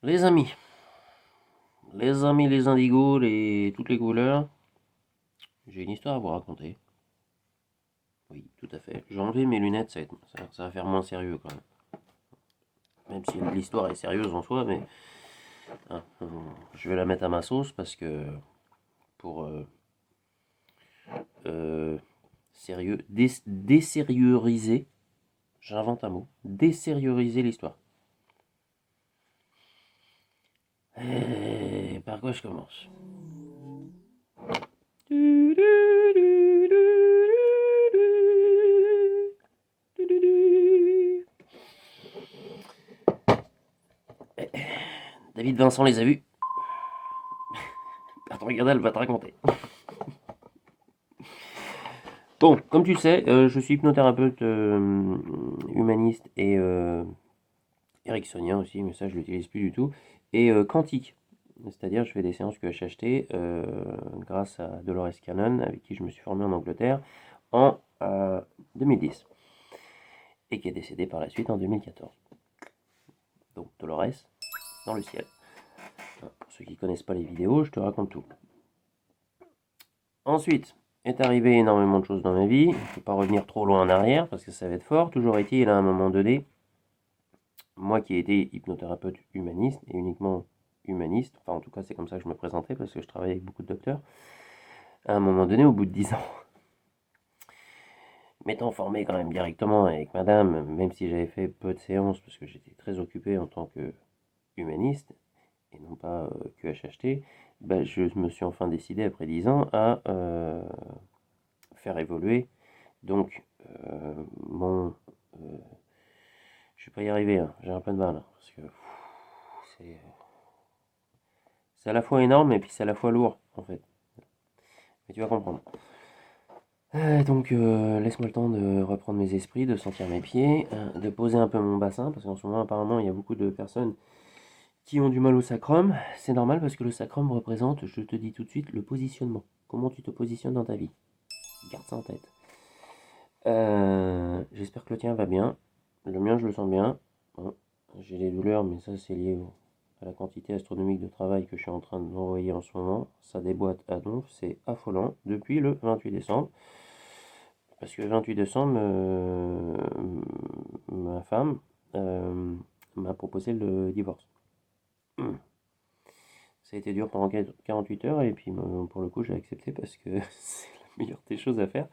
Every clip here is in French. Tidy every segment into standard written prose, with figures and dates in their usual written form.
Les amis, les indigos, toutes les couleurs, j'ai une histoire à vous raconter. Oui, tout à fait. J'ai enlevé mes lunettes, ça va faire moins sérieux quand même. Même si l'histoire est sérieuse en soi, mais hein, je vais la mettre à ma sauce parce que pour euh, sérieux, désérioriser, j'invente un mot, désérioriser l'histoire. Et par quoi je commence? David Vincent les a vus. Attends, regarde, elle va te raconter. Bon, comme tu le sais, je suis hypnothérapeute humaniste et ericksonien aussi, mais ça je l'utilise plus du tout, et quantique. C'est-à-dire je fais des séances QHHT grâce à Dolores Cannon, avec qui je me suis formé en Angleterre en 2010, et qui est décédée par la suite en 2014. Donc Dolores, dans le ciel. Pour ceux qui ne connaissent pas les vidéos, je te raconte tout. Ensuite, est arrivé énormément de choses dans ma vie. Je ne vais pas revenir trop loin en arrière parce que ça va être fort. Toujours est-il, à un moment donné, moi qui ai été hypnothérapeute humaniste et uniquement humaniste, enfin en tout cas c'est comme ça que je me présentais parce que je travaille avec beaucoup de docteurs, à un moment donné, au bout de 10 ans, m'étant formé quand même directement avec madame, même si j'avais fait peu de séances parce que j'étais très occupé en tant que humaniste et non pas QHHT, bah, je me suis enfin décidé après 10 ans à faire évoluer donc mon... je vais pas y arriver, hein, j'ai un peu de mal, hein, parce que c'est c'est à la fois énorme et puis c'est à la fois lourd en fait. Mais tu vas comprendre. Donc laisse-moi le temps de reprendre mes esprits, de sentir mes pieds, de poser un peu mon bassin, parce qu'en ce moment apparemment il y a beaucoup de personnes qui ont du mal au sacrum. C'est normal parce que le sacrum représente, je te dis tout de suite, le positionnement. Comment tu te positionnes dans ta vie. Garde ça en tête. J'espère que le tien va bien. Le mien, je le sens bien. Bon, j'ai des douleurs, mais ça, c'est lié à la quantité astronomique de travail que je suis en train d'envoyer en ce moment. Ça déboîte à donf, c'est affolant depuis le 28 décembre. Parce que le 28 décembre, ma femme m'a proposé le divorce. Ça a été dur pendant 48 heures et puis pour le coup j'ai accepté parce que c'est la meilleure des choses à faire.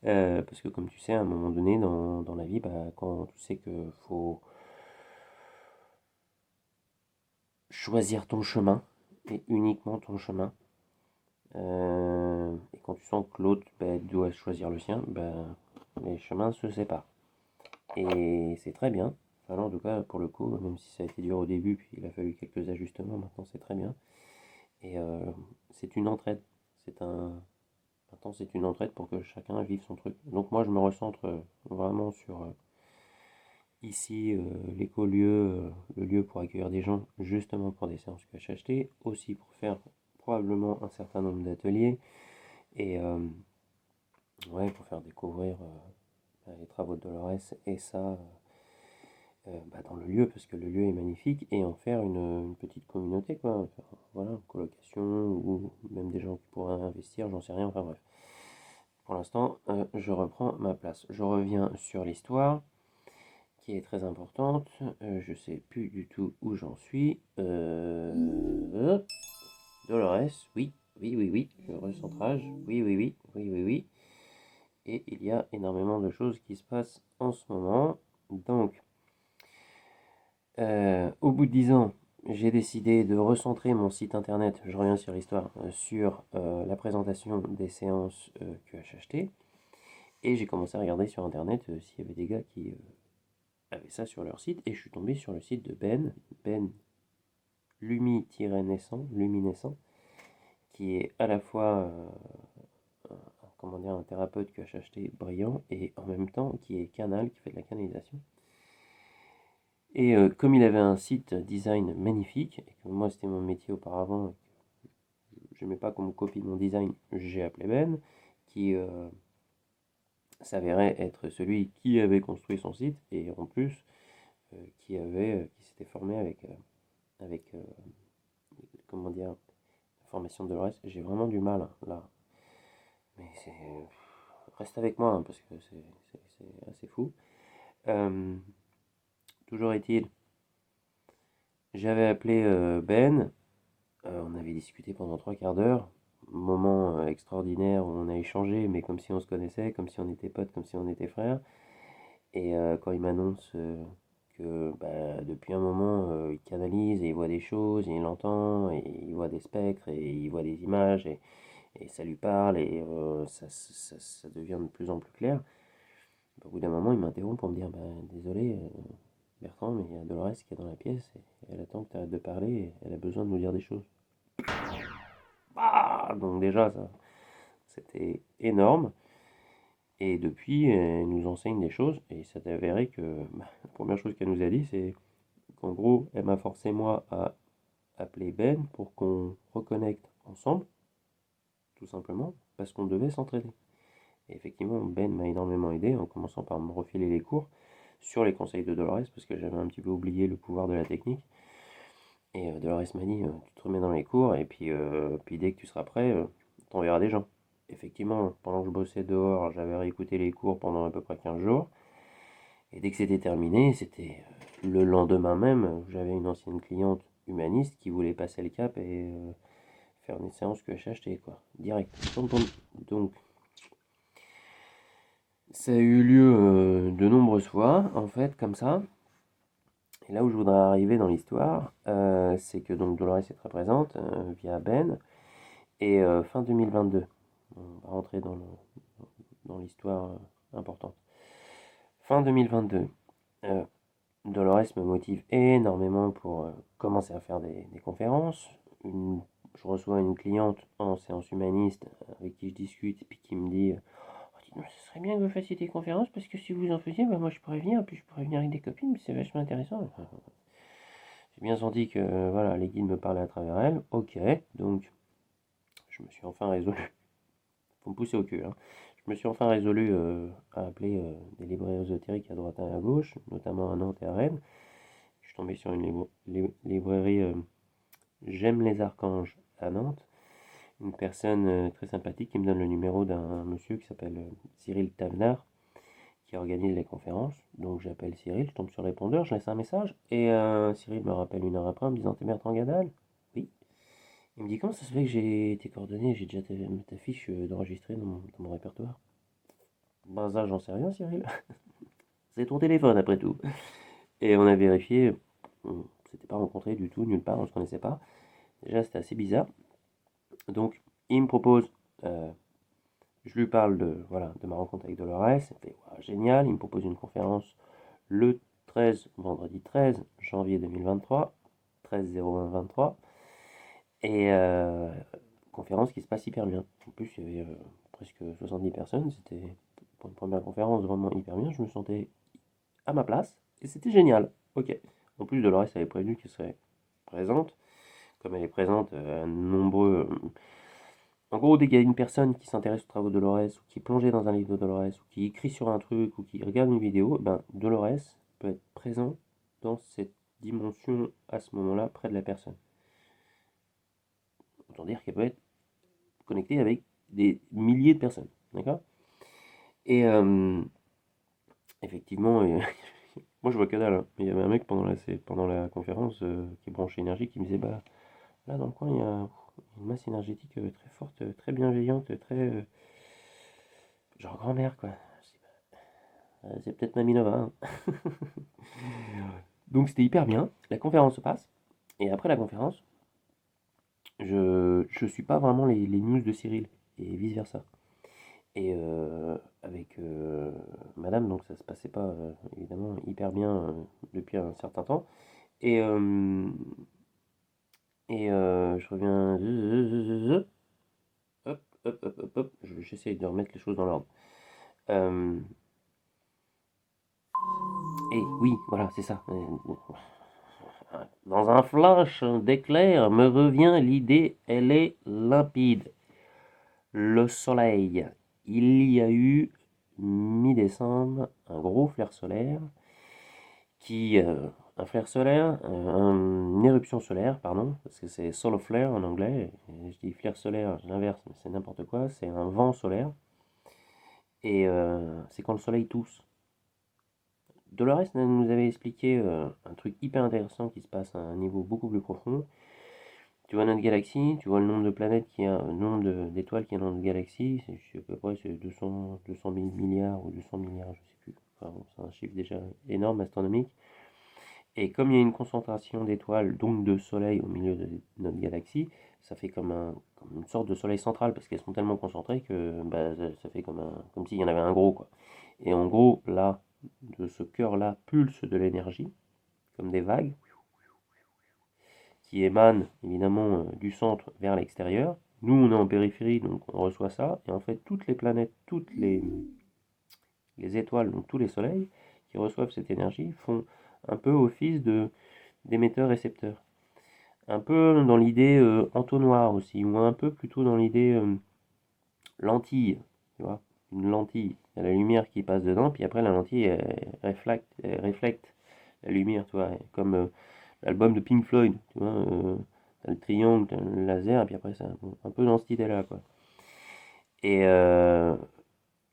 Parce que comme tu sais, à un moment donné dans la vie, bah, quand tu sais qu'il faut choisir ton chemin et uniquement ton chemin, et quand tu sens que l'autre bah, doit choisir le sien, bah, les chemins se séparent. Et c'est très bien. Enfin, en tout cas, pour le coup, même si ça a été dur au début, puis il a fallu quelques ajustements, maintenant c'est très bien. Et c'est une entraide. C'est un... Maintenant, c'est une entraide pour que chacun vive son truc. Donc moi, je me recentre vraiment sur ici l'écolieu, le lieu pour accueillir des gens justement pour des séances QHHT, aussi pour faire probablement un certain nombre d'ateliers et ouais, pour faire découvrir les travaux de Dolores et ça bah, dans le lieu parce que le lieu est magnifique et en faire une petite communauté quoi, faire, voilà, une colocation ou même des gens qui pourraient investir, j'en sais rien, enfin bref. Pour l'instant, je reprends ma place. Je reviens sur l'histoire qui est très importante. Je sais plus du tout où j'en suis. Dolores, oui, oui, oui, oui. Le recentrage, oui, oui, oui, oui, oui, oui. Et il y a énormément de choses qui se passent en ce moment. Donc, au bout de 10 ans, j'ai décidé de recentrer mon site internet, je reviens sur l'histoire, sur la présentation des séances QHHT. Et j'ai commencé à regarder sur internet s'il y avait des gars qui avaient ça sur leur site. Et je suis tombé sur le site de Ben Lumi-naissant, luminescent, qui est à la fois comment dire, un thérapeute QHHT brillant et en même temps qui est canal, qui fait de la canalisation. Et comme il avait un site design magnifique, et que moi c'était mon métier auparavant, je n'aimais pas qu'on me copie mon design, j'ai appelé Ben, qui s'avérait être celui qui avait construit son site, et en plus qui s'était formé avec avec, comment dire, la formation de Dolores. J'ai vraiment du mal, hein, là. Mais reste avec moi, hein, parce que c'est assez fou. Euh, Toujours est-il, j'avais appelé Ben, on avait discuté pendant trois quarts d'heure, moment extraordinaire où on a échangé, mais comme si on se connaissait, comme si on était potes, comme si on était frères. Et quand il m'annonce que bah, depuis un moment, il canalise et il voit des choses, et il entend, et il voit des spectres, et il voit des images, et ça lui parle, et ça devient de plus en plus clair. Au bout d'un moment, il m'interrompt pour me dire bah, désolé, Bertrand, mais il y a Dolores qui est dans la pièce, et elle attend que tu arrêtes de parler, et elle a besoin de nous dire des choses. Ah, donc déjà, ça, c'était énorme. Et depuis, elle nous enseigne des choses, et ça s'est avéré que bah, la première chose qu'elle nous a dit, c'est qu'en gros, elle m'a forcé moi à appeler Ben pour qu'on reconnecte ensemble, tout simplement, parce qu'on devait s'entraider. Et effectivement, Ben m'a énormément aidé, en commençant par me refiler les cours sur les conseils de Dolores, parce que j'avais un petit peu oublié le pouvoir de la technique. Et Dolores m'a dit, tu te remets dans les cours, et puis dès que tu seras prêt, t'enverras des gens. Effectivement, pendant que je bossais dehors, j'avais réécouté les cours pendant à peu près 15 jours. Et dès que c'était terminé, c'était le lendemain même, j'avais une ancienne cliente humaniste qui voulait passer le cap et faire une séance que j'ai achetée, quoi, direct. Donc, ça a eu lieu de nombreuses fois, en fait, comme ça. Et là où je voudrais arriver dans l'histoire, c'est que donc Dolores est très présente via Ben. Et fin 2022, on va rentrer dans l'histoire importante. Fin 2022, euh, Dolores me motive énormément pour commencer à faire des conférences. Je reçois une cliente en séance humaniste avec qui je discute et puis qui me dit oh, dites-moi, ce serait bien que vous fassiez des conférences parce que si vous en faisiez, bah, moi je pourrais venir, puis je pourrais venir avec des copines, mais c'est vachement intéressant. Enfin, j'ai bien senti que voilà, les guides me parlaient à travers elle. Ok, donc je me suis enfin résolu. Faut me pousser au cul, hein. Je me suis enfin résolu à appeler des librairies ésotériques à droite et à gauche, notamment à Nantes et à Rennes. Je suis tombé sur une librairie J'aime les archanges à Nantes. Une personne très sympathique qui me donne le numéro d'un monsieur qui s'appelle Cyril Tavenard qui organise les conférences. Donc j'appelle Cyril, je tombe sur le répondeur, je laisse un message et Cyril me rappelle une heure après en me disant t'es Bertrand Gadal? Oui. Il me dit comment ça se fait que j'ai tes coordonnées, j'ai déjà ta fiche d'enregistrée dans mon répertoire. Ben ça j'en sais rien Cyril. C'est ton téléphone après tout. Et on a vérifié, on s'était pas rencontré du tout, nulle part, on se connaissait pas. Déjà c'était assez bizarre. Donc, il me propose, euh, je lui parle voilà, de ma rencontre avec Dolores, il me fait wow, génial, il me propose une conférence le 13, vendredi 13 janvier 2023, 13-01-23, et conférence qui se passe hyper bien. En plus, il y avait presque 70 personnes, c'était pour une première conférence vraiment hyper bien, je me sentais à ma place, et c'était génial. Ok. En plus, Dolores avait prévenu qu'elle serait présente, comme elle est présente à nombreux en gros, dès qu'il y a une personne qui s'intéresse aux travaux de Dolores, ou qui est plongée dans un livre de Dolores, ou qui écrit sur un truc, ou qui regarde une vidéo, ben Dolores peut être présent dans cette dimension à ce moment-là, près de la personne. Autant dire qu'elle peut être connectée avec des milliers de personnes. D'accord. Et effectivement, moi je vois que dalle, hein. Mais il y avait un mec pendant la conférence qui est branché énergie qui me disait bah là dans le coin il y a une masse énergétique très forte, très bienveillante, très genre grand-mère quoi. C'est peut-être Mamie Nova, hein. Donc c'était hyper bien. La conférence se passe. Et après la conférence, je suis pas vraiment les news de Cyril. Et vice versa. Et avec madame, donc ça se passait pas évidemment hyper bien depuis un certain temps. Et, je reviens. Hop, hop, hop, hop, hop. J'essaye de remettre les choses dans l'ordre. Euh, et oui, voilà, c'est ça. Dans un flash d'éclair me revient l'idée, elle est limpide. Le soleil. Il y a eu mi-décembre un gros flare solaire qui un flare solaire, une éruption solaire, pardon, parce que c'est solar flare en anglais. Et je dis flare solaire, j'inverse, mais c'est n'importe quoi. C'est un vent solaire. Et c'est quand le soleil tousse. Dolores nous avait expliqué un truc hyper intéressant qui se passe à un niveau beaucoup plus profond. Tu vois notre galaxie, tu vois le nombre de planètes qu'il y a, le nombre d'étoiles qu'il y a dans notre galaxie, c'est je sais à peu près c'est 200 000 milliards ou 200 milliards, je sais plus. Enfin, bon, c'est un chiffre déjà énorme, astronomique. Et comme il y a une concentration d'étoiles, donc de soleil au milieu de notre galaxie, ça fait comme une sorte de soleil central, parce qu'elles sont tellement concentrées que bah, ça fait comme s'il y en avait un gros, quoi. Et en gros, là, de ce cœur-là pulse de l'énergie, comme des vagues, qui émanent évidemment du centre vers l'extérieur. Nous, on est en périphérie, donc on reçoit ça. Et en fait, toutes les planètes, toutes les étoiles, donc tous les soleils qui reçoivent cette énergie font un peu office d'émetteur-récepteur. Un peu dans l'idée entonnoir aussi, ou un peu plutôt dans l'idée lentille, tu vois, une lentille. Il y a la lumière qui passe dedans, puis après la lentille elle reflète la lumière, tu vois, comme l'album de Pink Floyd, tu vois, t'as le triangle, t'as le laser, et puis après c'est un peu dans cette idée-là, quoi. Et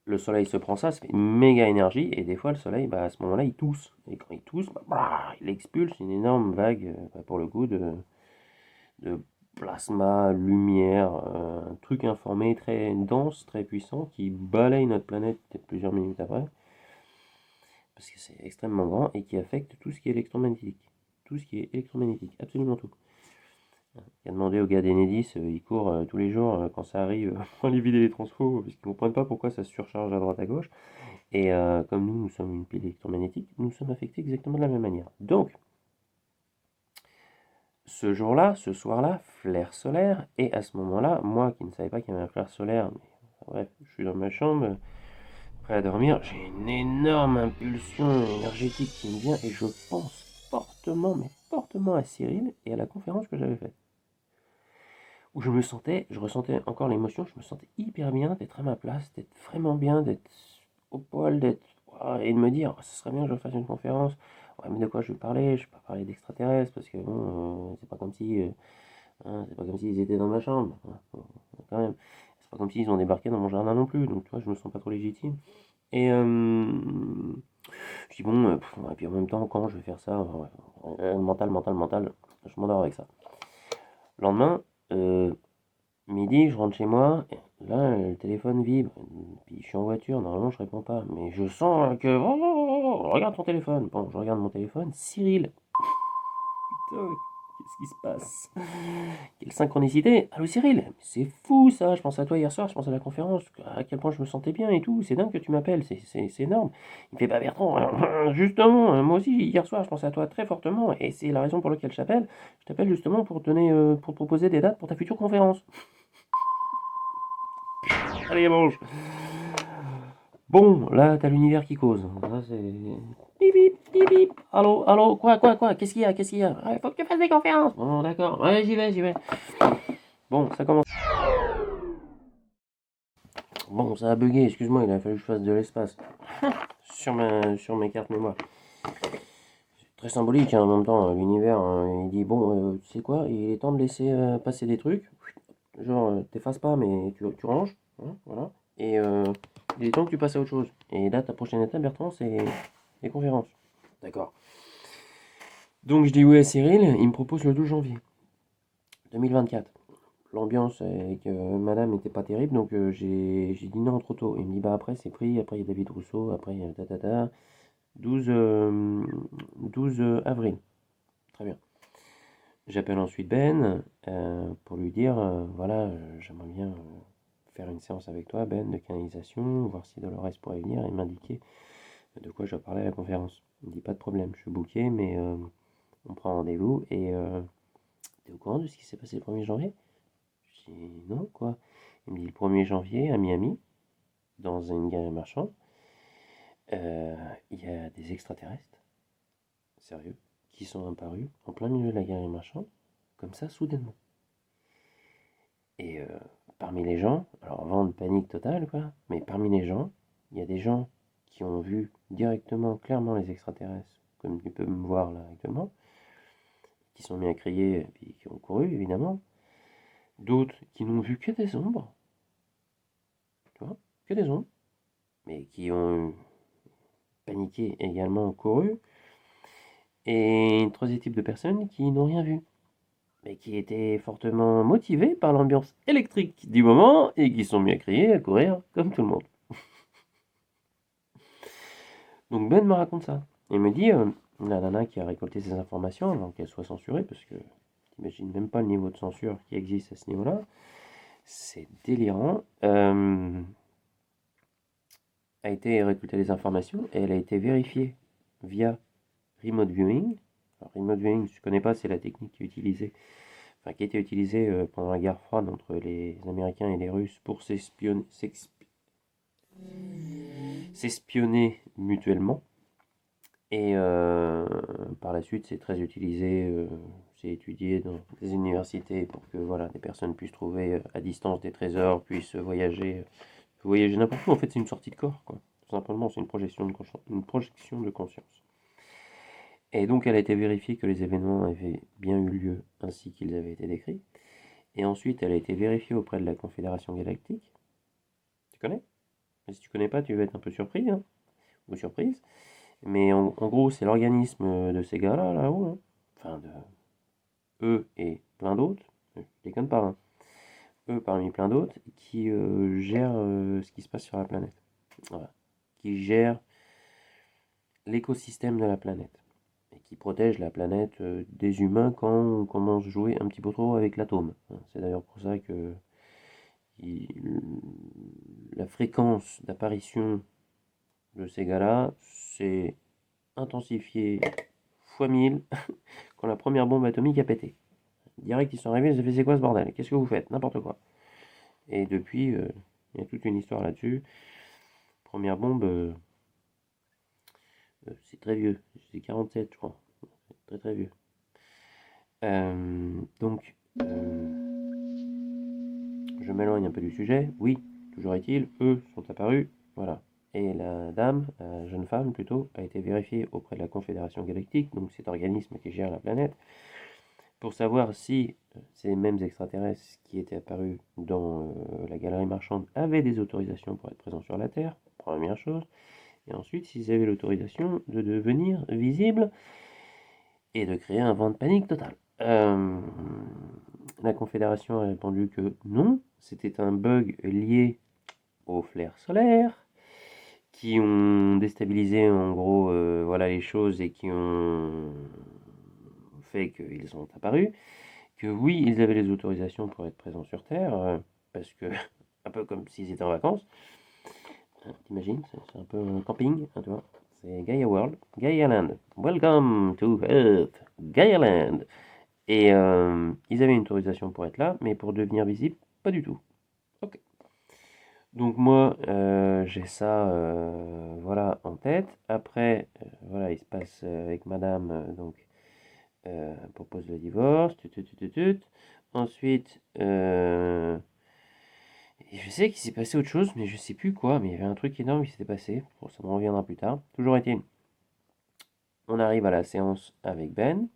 le soleil se prend ça, ça fait une méga énergie, et des fois le soleil, bah, à ce moment-là, il tousse. Et quand il tousse, bah, il expulse une énorme vague, bah, pour le coup, de plasma, lumière, un truc informé très dense, très puissant, qui balaye notre planète peut-être plusieurs minutes après, parce que c'est extrêmement grand, et qui affecte tout ce qui est électromagnétique. Tout ce qui est électromagnétique, absolument tout. Il a demandé au gars d'Enedis, il court tous les jours quand ça arrive pour aller vider les transfos, parce qu'ils ne comprennent pas pourquoi ça se surcharge à droite à gauche. Et comme nous sommes une pile électromagnétique, nous sommes affectés exactement de la même manière. Donc, ce jour-là, ce soir-là, flaire solaire, et à ce moment-là, moi qui ne savais pas qu'il y avait un flaire solaire, mais bref, je suis dans ma chambre, prêt à dormir, j'ai une énorme impulsion énergétique qui me vient, et je pense fortement, mais fortement à Cyril et à la conférence que j'avais faite. Où je ressentais encore l'émotion, je me sentais hyper bien d'être à ma place, d'être vraiment bien, d'être au poil, et de me dire, ce serait bien que je fasse une conférence. Ouais, mais de quoi je vais parler? Je vais pas parler d'extraterrestres, parce que bon, c'est pas comme si, c'est pas comme s'ils étaient dans ma chambre, hein, bon, quand même. C'est pas comme s'ils ont débarqué dans mon jardin non plus, donc tu vois, je me sens pas trop légitime. Et je dis bon, et puis en même temps, quand je vais faire ça, ouais, mental, je m'endors avec ça. Le lendemain, midi, je rentre chez moi, et là, le téléphone vibre, puis je suis en voiture, normalement je réponds pas, mais je sens que... regarde ton téléphone. Bon, je regarde mon téléphone, Cyril. Putain, qu'est-ce qui se passe? Quelle synchronicité! Allô Cyril, c'est fou ça, je pense à toi hier soir, je pense à la conférence, à quel point je me sentais bien et tout, c'est dingue que tu m'appelles, c'est énorme. Il me fait pas Bertrand, justement, moi aussi hier soir je pensais à toi très fortement, et c'est la raison pour laquelle je t'appelle justement pour pour te proposer des dates pour ta future conférence. Allez, mange! Bon, là, t'as l'univers qui cause. Ça, c'est... Bip, bip, bip, bip. Allô, allô, quoi? Qu'est-ce qu'il y a? Qu'est-ce qu'il y a? Il faut que tu fasses des conférences. Bon, d'accord. Ouais, j'y vais. Bon, ça commence. Bon, ça a bugué, excuse-moi, il a fallu que je fasse de l'espace sur mes cartes mémoire. C'est très symbolique, hein, en même temps, l'univers, hein, il dit, bon, tu sais quoi, il est temps de laisser passer des trucs. Genre, t'effaces pas, mais tu ranges. Hein, voilà. Et il est temps que tu passes à autre chose. Et là, ta prochaine étape, Bertrand, c'est les conférences. D'accord. Donc je dis oui à Cyril, il me propose le 12 janvier 2024. L'ambiance avec madame n'était pas terrible, donc j'ai dit non trop tôt. Il me dit bah après c'est pris, après il y a David Rousseau, après il y a tatata. 12, 12 avril. Très bien. J'appelle ensuite Ben pour lui dire voilà, j'aimerais bien faire une séance avec toi, Ben, de canalisation, voir si Dolores pourrait venir et m'indiquer de quoi je dois parler à la conférence. Il me dit pas de problème, je suis booké, mais on prend rendez-vous et t'es au courant de ce qui s'est passé le 1er janvier? Je dis non, quoi? Il me dit le 1er janvier à Miami, dans une galerie marchande, il y a des extraterrestres, sérieux, qui sont apparus en plein milieu de la galerie marchande, comme ça, soudainement. Et parmi les gens, alors vent de panique totale, quoi, mais parmi les gens, il y a des gens qui ont vu directement, clairement les extraterrestres, comme tu peux me voir là actuellement, qui sont mis à crier et puis qui ont couru évidemment. D'autres qui n'ont vu que des ombres, tu vois, que des ombres, mais qui ont paniqué également, couru. Et un troisième type de personnes qui n'ont rien vu, mais qui étaient fortement motivées par l'ambiance électrique du moment et qui sont mis à crier, à courir, comme tout le monde. Donc Ben me raconte ça. Il me dit, la nana qui a récolté ces informations avant qu'elle soit censurée, parce que t'imagines même pas le niveau de censure qui existe à ce niveau-là, c'est délirant, a été récolter les informations et elle a été vérifiée via remote viewing. Alors, remote viewing, si tu connais pas, c'est la technique qui est utilisée, enfin, qui a été utilisée pendant la guerre froide entre les Américains et les Russes pour s'espionner mutuellement. Et par la suite, c'est très utilisé, c'est étudié dans des universités pour que voilà, des personnes puissent trouver à distance des trésors, puissent voyager n'importe où. En fait, c'est une sortie de corps, quoi. Tout simplement, c'est une projection de conscience. Et donc, elle a été vérifiée que les événements avaient bien eu lieu ainsi qu'ils avaient été décrits. Et ensuite, elle a été vérifiée auprès de la Confédération Galactique. Tu connais? Mais si tu connais pas, tu vas être un peu surpris, hein, ou surprise. Mais en gros, c'est l'organisme de ces gars-là, là-haut, hein. Enfin, de eux et plein d'autres, je déconne pas, hein. Eux parmi plein d'autres, qui gèrent ce qui se passe sur la planète. Voilà. Qui gèrent l'écosystème de la planète. Et qui protègent la planète des humains quand on commence à jouer un petit peu trop avec l'atome. C'est d'ailleurs pour ça que la fréquence d'apparition de ces gars-là s'est intensifiée fois 1000 quand la première bombe atomique a pété. Direct, ils sont arrivés, ils ont fait c'est quoi ce bordel? Qu'est-ce que vous faites? N'importe quoi. Et depuis, il y a toute une histoire là-dessus. Première bombe, c'est très vieux. C'est 47, je crois. C'est très très vieux. Donc, je m'éloigne un peu du sujet. Oui, toujours est-il, eux sont apparus. Voilà. Et la dame, la jeune femme plutôt, a été vérifiée auprès de la Confédération Galactique, donc cet organisme qui gère la planète, pour savoir si ces mêmes extraterrestres qui étaient apparus dans la galerie marchande avaient des autorisations pour être présents sur la Terre, première chose, et ensuite s'ils avaient l'autorisation de devenir visibles et de créer un vent de panique total. La Confédération a répondu que non, c'était un bug lié aux flares solaires qui ont déstabilisé en gros voilà les choses et qui ont fait qu'ils sont apparus. Que oui, ils avaient les autorisations pour être présents sur Terre, parce que, un peu comme s'ils étaient en vacances, hein, t'imagines, c'est un peu un camping, hein, tu vois, c'est Gaia World, Gaia Land, welcome to Earth, Gaia Land, et ils avaient une autorisation pour être là, mais pour devenir visible, pas du tout. Ok. Donc moi, j'ai ça, voilà, en tête. Après, voilà, il se passe avec madame, donc, propose le divorce, Ensuite, et je sais qu'il s'est passé autre chose, mais je sais plus quoi, mais il y avait un truc énorme qui s'était passé. Bon, ça me reviendra plus tard. Toujours est-il, on arrive à la séance avec Ben.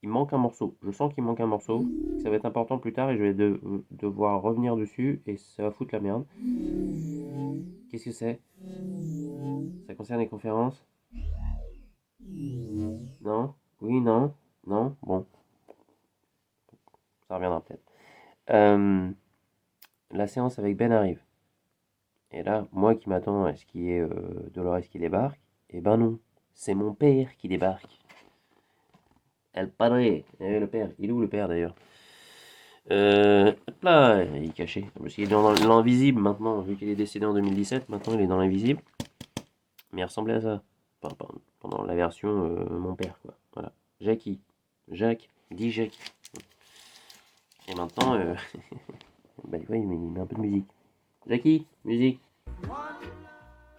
Il manque un morceau. Je sens qu'il manque un morceau. Ça va être important plus tard et je vais devoir revenir dessus et ça va foutre la merde. Qu'est-ce que c'est? Ça concerne les conférences? Non? Oui, non? Non? Bon, ça reviendra peut-être. La séance avec Ben arrive. Et là, moi qui m'attends à ce qu'il y ait Dolores qui débarque, eh ben non, c'est mon père qui débarque. El padre, le père. Il est où le père d'ailleurs? Hop là, il est caché. Parce qu'il est dans l'invisible maintenant, vu qu'il est décédé en 2017, maintenant il est dans l'invisible. Mais il ressemblait à ça. Enfin, pendant la version mon père, quoi. Voilà. Jackie. Jacques, dis Jacques. Et maintenant, bah, tu vois, il met un peu de musique. Jackie, musique.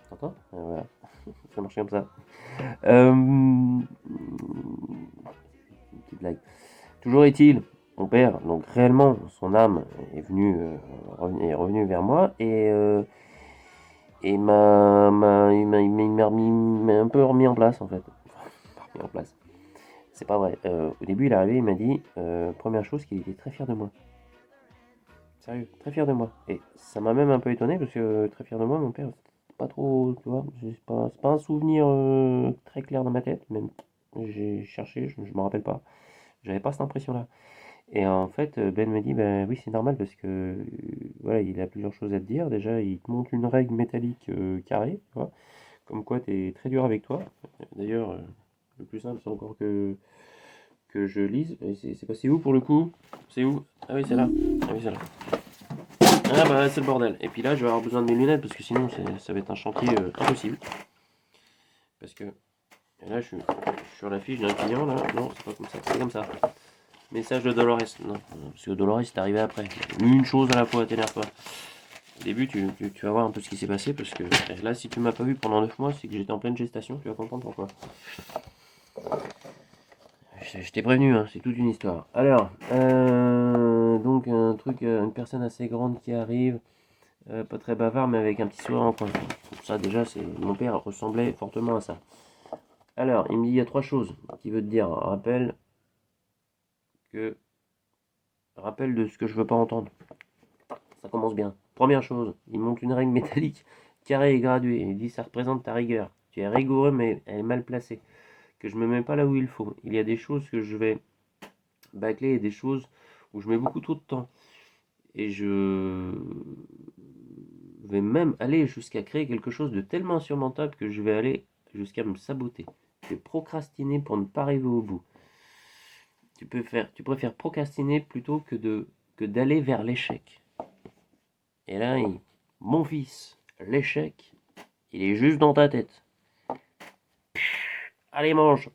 T'entends? Voilà. Ça marche comme ça. Une petite blague. Toujours est-il, mon père, donc réellement, son âme est est revenue vers moi et il m'a un peu remis en place en fait. mis en place. C'est pas vrai. Au début, il est arrivé, il m'a dit, première chose, qu'il était très fier de moi. Sérieux, très fier de moi. Et ça m'a même un peu étonné parce que très fier de moi, mon père, c'est pas trop, tu vois, c'est pas un souvenir très clair dans ma tête, même j'ai cherché, je me rappelle pas. J'avais pas cette impression-là. Et en fait, Ben me dit, ben oui, c'est normal parce que voilà, il a plusieurs choses à te dire. Déjà, il te montre une règle métallique carrée, tu vois, comme quoi tu es très dur avec toi. D'ailleurs, le plus simple, c'est encore que je lise. Et c'est passé où pour le coup? C'est où? Ah oui, c'est là. Ah oui, c'est là. Ah bah c'est le bordel. Et puis là, je vais avoir besoin de mes lunettes parce que sinon, ça va être un chantier impossible. Parce que et là, je suis sur la fiche d'un client, là. Non, c'est pas comme ça, c'est comme ça. Message de Dolores. Non, parce que Dolores, c'est arrivé après. Une chose à la fois, t'énerve pas. Au début, tu vas voir un peu ce qui s'est passé parce que là, si tu m'as pas vu pendant 9 mois, c'est que j'étais en pleine gestation. Tu vas comprendre pourquoi. Je t'ai prévenu, hein, c'est toute une histoire. Alors, donc un truc, une personne assez grande qui arrive, pas très bavard, mais avec un petit sourire en coin. Ça, déjà, c'est mon père ressemblait fortement à ça. Alors, il me dit il y a 3 choses qu'il veut te dire. Rappel de ce que je veux pas entendre. Ça commence bien. Première chose, il montre une règle métallique carrée et graduée. Il dit ça représente ta rigueur. Tu es rigoureux, mais elle est mal placée. Que je me mets pas là où il faut. Il y a des choses que je vais bâcler et des choses où je mets beaucoup trop de temps. Et je vais même aller jusqu'à créer quelque chose de tellement insurmontable que je vais aller jusqu'à me saboter. Je vais procrastiner pour ne pas arriver au bout. Tu préfères procrastiner plutôt que d'aller vers l'échec. Et là, mon fils, l'échec, il est juste dans ta tête. Allez, mange.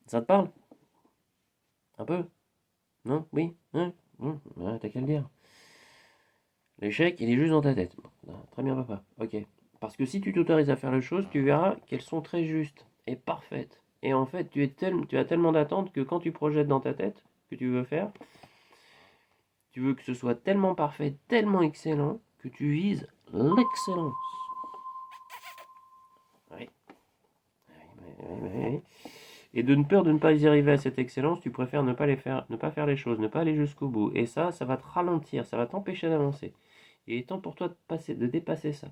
Ça te parle? Un peu? Non? Oui? Hein? Ouais, t'as qu'à le dire. L'échec, il est juste dans ta tête. Bon, très bien, papa. Ok. Parce que si tu t'autorises à faire les choses, tu verras qu'elles sont très justes et parfaites. Et en fait, tu as tellement d'attentes que quand tu projettes dans ta tête que tu veux faire, tu veux que ce soit tellement parfait, tellement excellent, que tu vises l'excellence. Oui. Oui. Et de peur de ne pas y arriver à cette excellence, tu préfères ne pas faire les choses, ne pas aller jusqu'au bout. Et ça va te ralentir, ça va t'empêcher d'avancer. Et il est temps pour toi de dépasser ça.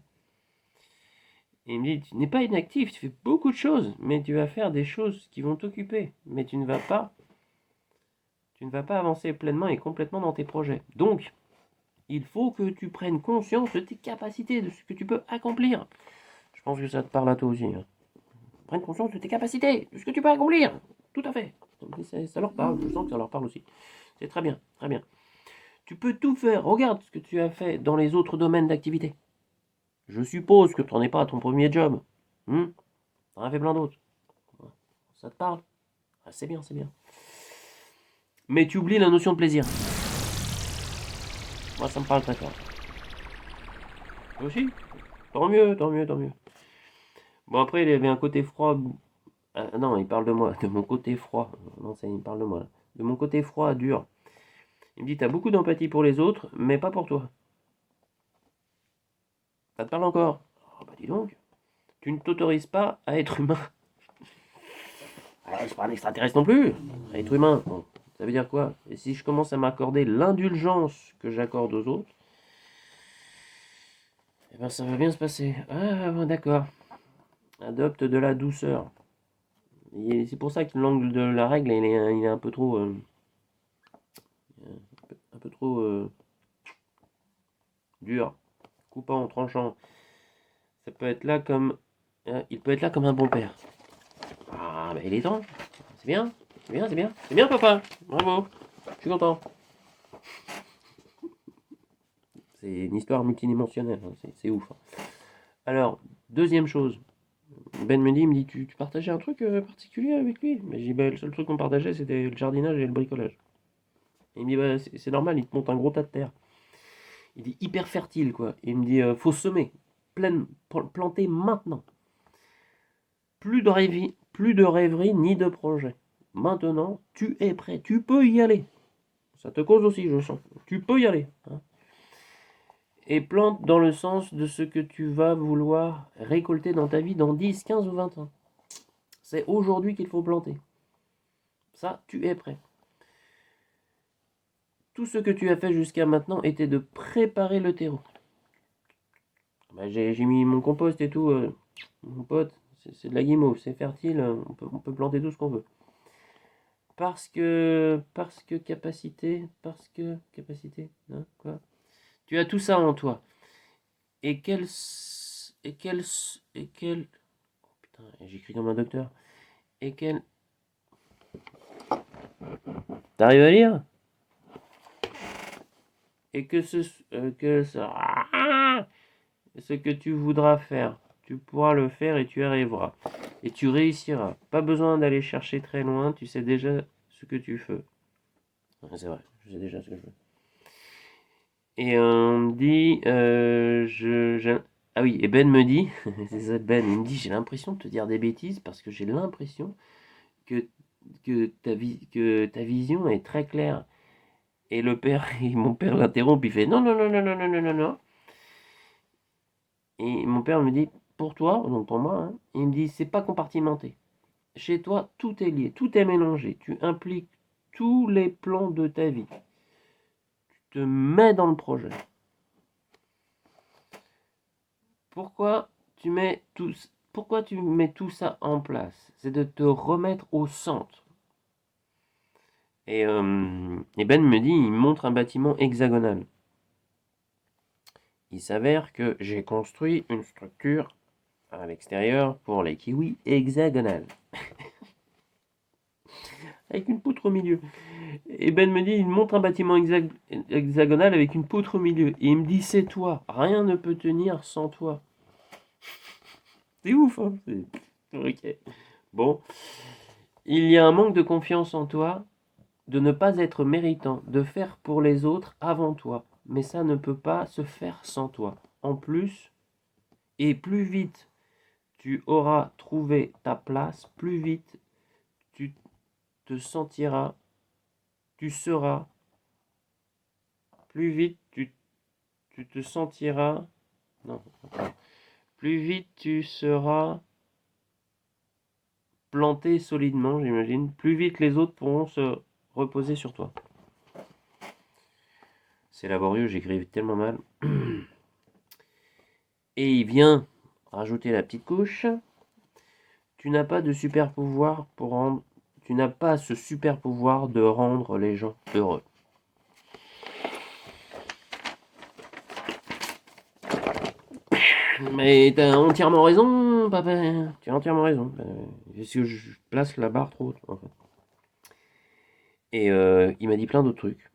Et il me dit, tu n'es pas inactif, tu fais beaucoup de choses, mais tu vas faire des choses qui vont t'occuper. Mais tu ne vas pas avancer pleinement et complètement dans tes projets. Donc, il faut que tu prennes conscience de tes capacités, de ce que tu peux accomplir. Je pense que ça te parle à toi aussi. Hein. Prenne conscience de tes capacités, de ce que tu peux accomplir. Tout à fait. Ça leur parle, je sens que ça leur parle aussi. C'est très bien, très bien. Tu peux tout faire. Regarde ce que tu as fait dans les autres domaines d'activité. Je suppose que tu n'en es pas à ton premier job. T'en as fait plein d'autres. Ça te parle? Ah, c'est bien, c'est bien. Mais tu oublies la notion de plaisir. Moi, ça me parle très fort. Toi aussi? Tant mieux, tant mieux, tant mieux. Bon, après, il y avait un côté froid. Ah, non, il parle de moi, de mon côté froid. Non, ça, il parle de moi. De mon côté froid, dur. Il me dit, t'as beaucoup d'empathie pour les autres, mais pas pour toi. Ça te parle encore? Oh, bah dis donc. Tu ne t'autorises pas à être humain. Ah, je suis pas un extraterrestre non plus. À être humain. Bon, ça veut dire quoi? Et si je commence à m'accorder l'indulgence que j'accorde aux autres, eh ben ça va bien se passer. Ah, bon, d'accord. Adopte de la douceur. C'est pour ça que l'angle de la règle, il est un peu trop... un peu trop dur. Coupant, tranchant. Ça peut être là comme... il peut être là comme un bon père. Ah, bah il est temps. C'est bien. C'est bien, c'est bien. C'est bien, papa. Bravo. Je suis content. C'est une histoire multidimensionnelle. Hein. C'est ouf. Hein. Alors, deuxième chose. Ben me dit, tu partageais un truc particulier avec lui? Mais j'ai dit, bah, le seul truc qu'on partageait, c'était le jardinage et le bricolage. Et il me dit, bah, c'est normal, il te monte un gros tas de terre. Il dit, hyper fertile, quoi. Et il me dit, faut semer. Planter maintenant. Plus de rêverie ni de projet. Maintenant, tu es prêt. Tu peux y aller. Ça te cause aussi, je sens. Tu peux y aller. Hein. Et plante dans le sens de ce que tu vas vouloir récolter dans ta vie dans 10, 15 ou 20 ans. C'est aujourd'hui qu'il faut planter. Ça, tu es prêt. Tout ce que tu as fait jusqu'à maintenant était de préparer le terreau. Bah, j'ai mis mon compost et tout, mon pote, c'est de la guimauve, c'est fertile, on peut planter tout ce qu'on veut. Capacité, hein, quoi? Tu as tout ça en toi. Et quel, et quel, et quel, oh putain, j'écris comme un docteur. Et quel, t'arrives à lire? Et ce que tu voudras faire, tu pourras le faire et tu arriveras. Et tu réussiras. Pas besoin d'aller chercher très loin, tu sais déjà ce que tu veux. Ouais, c'est vrai, je sais déjà ce que je veux. Et on me dit, ah oui, et Ben me dit, c'est ça Ben, il me dit, j'ai l'impression de te dire des bêtises parce que j'ai l'impression que, que ta vision est très claire. Et le père, mon père l'interrompt, il fait non, non, non, non, non, non, non, non, non. Et mon père me dit, pour toi, donc pour moi, hein, il me dit, c'est pas compartimenté. Chez toi, tout est lié, tout est mélangé. Tu impliques tous les plans de ta vie. Tu te mets dans le projet. Pourquoi pourquoi tu mets tout ça en place? C'est de te remettre au centre. Et Ben me dit, il montre un bâtiment hexagonal. Il s'avère que j'ai construit une structure à l'extérieur pour les kiwis hexagonale. Avec une poutre au milieu. Et Ben me dit, il montre un bâtiment hexagonal avec une poutre au milieu. Et il me dit, c'est toi. Rien ne peut tenir sans toi. C'est ouf, hein? Ok. Bon. Il y a un manque de confiance en toi, de ne pas être méritant, de faire pour les autres avant toi. Mais ça ne peut pas se faire sans toi. En plus, et plus vite tu auras trouvé ta place, plus vite tu te sentiras, tu seras, plus vite tu te sentiras, non, plus vite tu seras planté solidement, j'imagine, plus vite les autres pourront se reposer sur toi. C'est laborieux, j'écris tellement mal. Et il vient rajouter la petite couche. Tu n'as pas de super pouvoir pour rendre. Tu n'as pas ce super pouvoir de rendre les gens heureux. Mais t'as entièrement raison, papa. Tu as entièrement raison. Est-ce que je place la barre trop haute, en fait. Et il m'a dit plein d'autres trucs.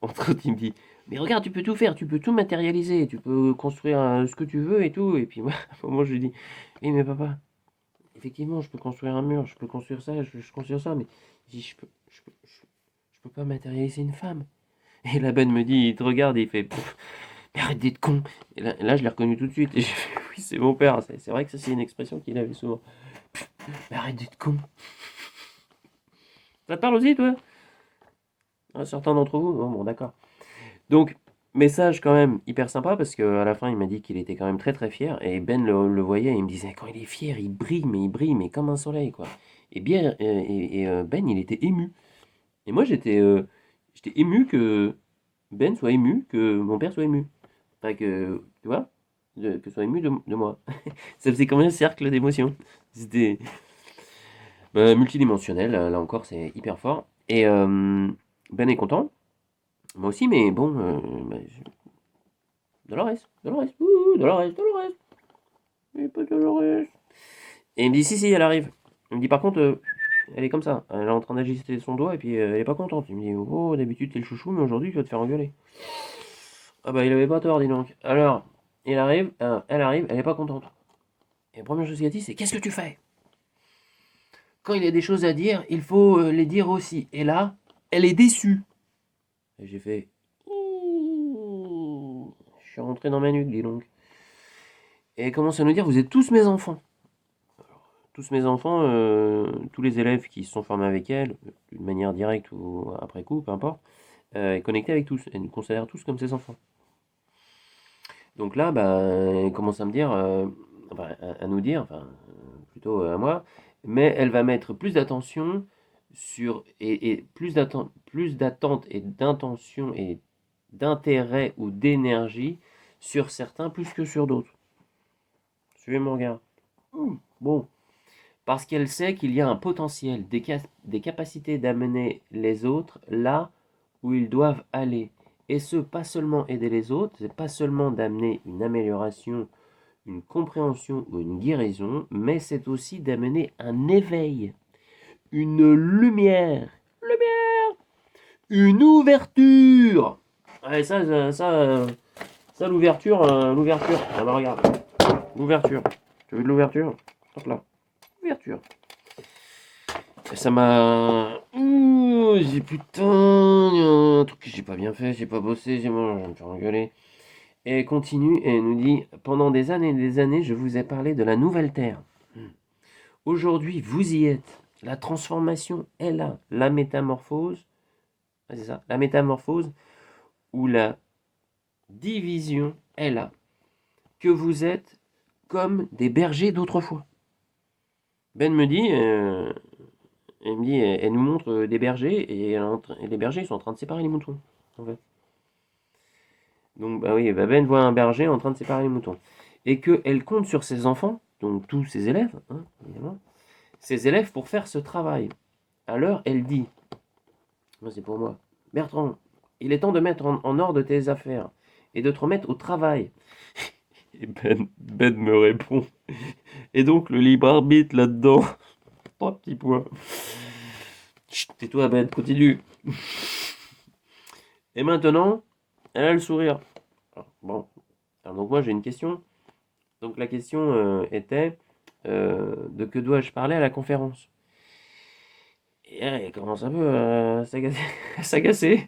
Entre autres, il me dit, mais regarde, tu peux tout faire, tu peux tout matérialiser, tu peux construire ce que tu veux et tout. Et puis moi je lui dis, oui mais papa, effectivement, je peux construire un mur, je peux construire ça, je construire ça, mais je peux pas matérialiser une femme. Et la Ben me dit, il te regarde et il fait, mais arrête d'être con. Et là, je l'ai reconnu tout de suite. Et j'ai fait, oui, c'est mon père. C'est vrai que ça, c'est une expression qu'il avait souvent. Mais arrête d'être con. Ça te parle aussi, toi? Certains d'entre vous? Bon, d'accord. Donc, message quand même hyper sympa parce qu'à la fin, il m'a dit qu'il était quand même très très fier. Et Ben le voyait et il me disait, quand il est fier, il brille, mais comme un soleil, quoi. Et bien, Ben, il était ému. Et moi, j'étais ému que Ben soit ému, que mon père soit ému. Enfin, que, tu vois, que soit ému de moi. Ça faisait comme un cercle d'émotions. C'était multidimensionnel, là encore, c'est hyper fort. Et Ben est content, moi aussi, mais bon, Dolores, ouh, Dolores, mais pas Dolores. Et il me dit, si, elle arrive. Il me dit, par contre, elle est comme ça, elle est en train d'agister son doigt et puis elle est pas contente. Il me dit, oh, d'habitude t'es le chouchou, mais aujourd'hui tu vas te faire engueuler. Ah bah, il avait pas tort, dis donc. Alors, elle arrive, elle est pas contente. Et la première chose qu'il a dit, c'est, qu'est-ce que tu fais? Quand il y a des choses à dire, il faut les dire aussi. Et là, elle est déçue. Et j'ai fait, ouh, je suis rentré dans ma nuque, dis donc. Et elle commence à nous dire, vous êtes tous mes enfants. Tous mes enfants, tous les élèves qui se sont formés avec elle, d'une manière directe ou après coup, peu importe, est connectée avec tous. Elle nous considère tous comme ses enfants. Donc là, bah, elle commence à me dire, enfin, à nous dire, enfin, plutôt à moi, mais elle va mettre plus d'attention sur, et plus d'attente et d'intention et d'intérêt ou d'énergie sur certains plus que sur d'autres. Suivez mon regard. Bon, parce qu'elle sait qu'il y a un potentiel, des capacités d'amener les autres là où ils doivent aller. Et ce, pas seulement aider les autres, c'est pas seulement d'amener une amélioration, une compréhension ou une guérison, mais c'est aussi d'amener un éveil, une lumière, une ouverture. Ouais, ça l'ouverture, Ah bah regarde, l'ouverture. Tu veux de l'ouverture? Hop là, ouverture. Et ça m'a... j'ai putain, y a un truc que j'ai pas bien fait, j'ai pas bossé, je vais me faire engueuler. Et elle continue et elle nous dit, pendant des années et des années, je vous ai parlé de la nouvelle Terre. Aujourd'hui, vous y êtes. La transformation est là. La métamorphose, c'est ça, la métamorphose ou la division est là. Que vous êtes comme des bergers d'autrefois. Ben me dit, elle nous montre des bergers et les bergers sont en train de séparer les moutons, en fait. Donc, bah oui, Ben voit un berger en train de séparer les moutons. Et qu'elle compte sur ses enfants, donc tous ses élèves, hein, évidemment, ses élèves pour faire ce travail. Alors, elle dit, moi c'est pour moi, Bertrand, il est temps de mettre en ordre tes affaires et de te remettre au travail. Et Ben me répond, et donc le libre arbitre là-dedans, 3 petits points. Chut, tais-toi Ben, continue. Et maintenant, elle a le sourire. Alors, bon, alors, donc moi j'ai une question. Donc la question était de que dois-je parler à la conférence? Et elle commence un peu à s'agacer.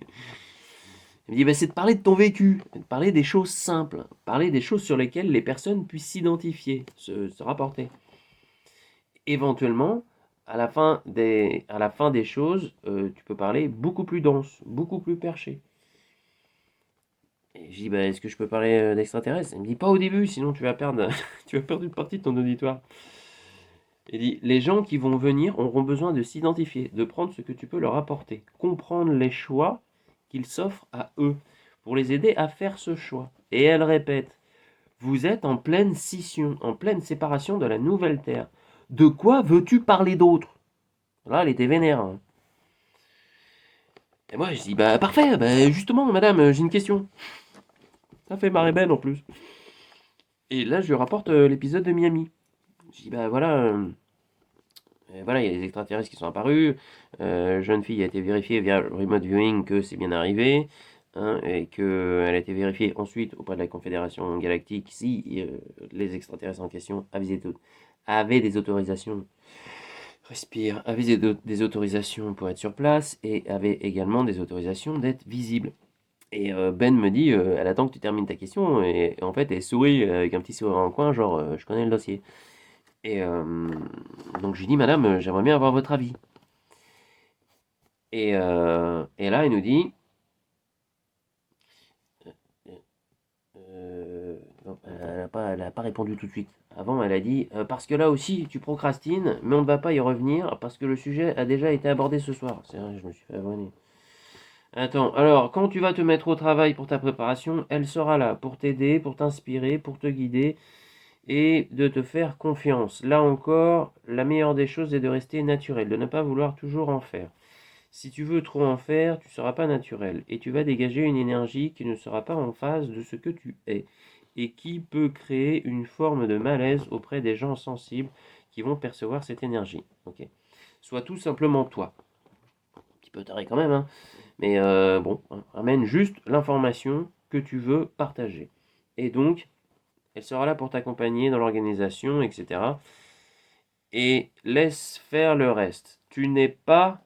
Elle me dit, bah, c'est de parler de ton vécu, de parler des choses simples, parler des choses sur lesquelles les personnes puissent s'identifier, se rapporter. Éventuellement, à la fin des choses, tu peux parler beaucoup plus dense, beaucoup plus perché. Et je dis, bah, est-ce que je peux parler d'extraterrestres? Elle me dit, pas au début, sinon tu vas perdre, tu vas perdre une partie de ton auditoire. Elle dit, les gens qui vont venir auront besoin de s'identifier, de prendre ce que tu peux leur apporter, comprendre les choix qu'ils s'offrent à eux, pour les aider à faire ce choix. Et elle répète, vous êtes en pleine scission, en pleine séparation de la nouvelle Terre. De quoi veux-tu parler d'autre? Là, elle était vénère. Hein. Et moi, je dis, bah parfait, bah justement, madame, j'ai une question. Ça fait marrer Ben en plus. Et là, je lui rapporte l'épisode de Miami. Je dis, bah voilà, il y a des extraterrestres qui sont apparus. Jeune fille a été vérifiée via le remote viewing que c'est bien arrivé. Hein, et qu'elle a été vérifiée ensuite auprès de la Confédération Galactique si les extraterrestres en question avaient des autorisations. Respire, avaient des autorisations pour être sur place et avaient également des autorisations d'être visibles. Et Ben me dit, elle attend que tu termines ta question, et en fait, elle sourit avec un petit sourire en coin, genre, je connais le dossier. Et donc, je lui dis, madame, j'aimerais bien avoir votre avis. Et là, elle nous dit, non, elle n'a pas répondu tout de suite. Avant, elle a dit, parce que là aussi, tu procrastines, mais on ne va pas y revenir, parce que le sujet a déjà été abordé ce soir. C'est vrai, je me suis fait abonner. Attends, alors, quand tu vas te mettre au travail pour ta préparation, elle sera là pour t'aider, pour t'inspirer, pour te guider et de te faire confiance. Là encore, la meilleure des choses est de rester naturel, de ne pas vouloir toujours en faire. Si tu veux trop en faire, tu ne seras pas naturel et tu vas dégager une énergie qui ne sera pas en phase de ce que tu es et qui peut créer une forme de malaise auprès des gens sensibles qui vont percevoir cette énergie. Ok. Sois tout simplement toi. Un petit peu taré quand même, hein. Mais bon, ramène juste l'information que tu veux partager. Et donc, elle sera là pour t'accompagner dans l'organisation, etc. Et laisse faire le reste. Tu n'es pas...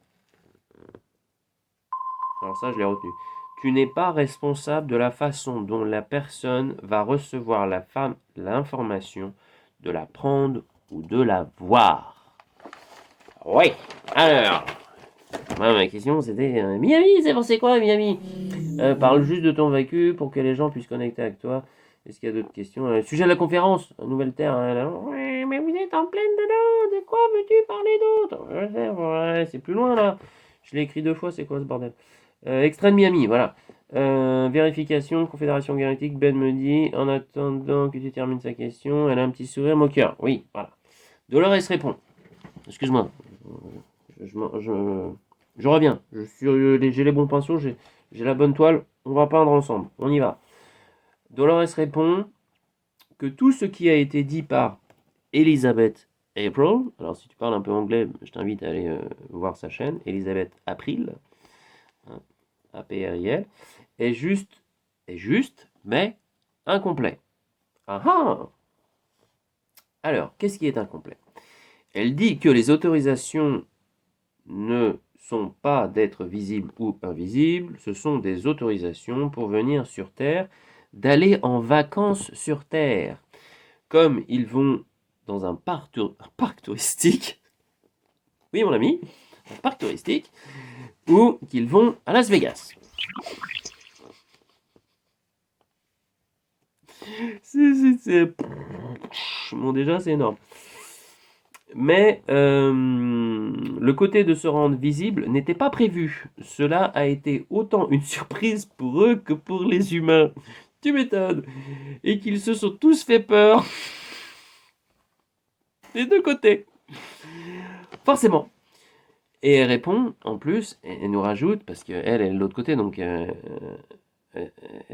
Alors ça, je l'ai retenu. Tu n'es pas responsable de la façon dont la personne va recevoir l'information, de la prendre ou de la voir. Oui, alors... ma question c'était Miami, c'est pensé quoi Miami? Parle juste de ton vécu pour que les gens puissent connecter avec toi Est-ce qu'il y a d'autres questions? Sujet de la conférence, Nouvelle Terre. Ouais, mais vous êtes en pleine dedans. De quoi veux-tu parler d'autre? Je sais, ouais, c'est plus loin là. Je l'ai écrit 2 fois, c'est quoi ce bordel? Extrait de Miami, voilà. Vérification, Confédération Galactique, Ben me dit, en attendant que tu termines sa question, elle a un petit sourire moqueur. Oui, voilà. Dolores répond. Excuse-moi. Je reviens. J'ai les bons pinceaux, j'ai la bonne toile. On va peindre ensemble. On y va. Dolores répond que tout ce qui a été dit par Elizabeth April, alors si tu parles un peu anglais, je t'invite à aller voir sa chaîne, Elizabeth April, hein, A-P-R-I-L, est juste, mais incomplet. Ah ah. Alors, qu'est-ce qui est incomplet? Elle dit que les autorisations ne sont pas d'être visibles ou invisibles, ce sont des autorisations pour venir sur Terre, d'aller en vacances sur Terre. Comme ils vont dans un parc touristique, oui mon ami, un parc touristique, ou qu'ils vont à Las Vegas. Bon, déjà c'est énorme. Mais le côté de se rendre visible n'était pas prévu. Cela a été autant une surprise pour eux que pour les humains. Tu m'étonnes. Et qu'ils se sont tous fait peur. Des deux côtés. Forcément. Et elle répond, en plus, elle nous rajoute, parce qu'elle est de l'autre côté, donc elle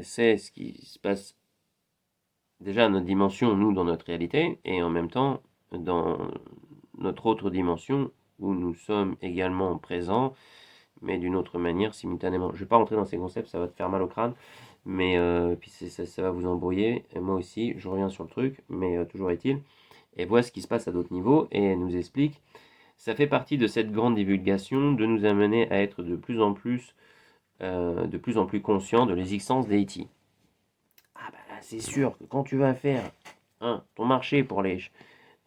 sait ce qui se passe déjà à notre dimension, nous, dans notre réalité, et en même temps, dans notre autre dimension, où nous sommes également présents, mais d'une autre manière, simultanément. Je ne vais pas rentrer dans ces concepts, ça va te faire mal au crâne, mais puis ça va vous embrouiller, et moi aussi, je reviens sur le truc, mais toujours est-il, et voit ce qui se passe à d'autres niveaux, et elle nous explique. Ça fait partie de cette grande divulgation de nous amener à être de plus en plus conscients de l'existence des E.T. Ah bah là, c'est sûr que quand tu vas faire ton marché pour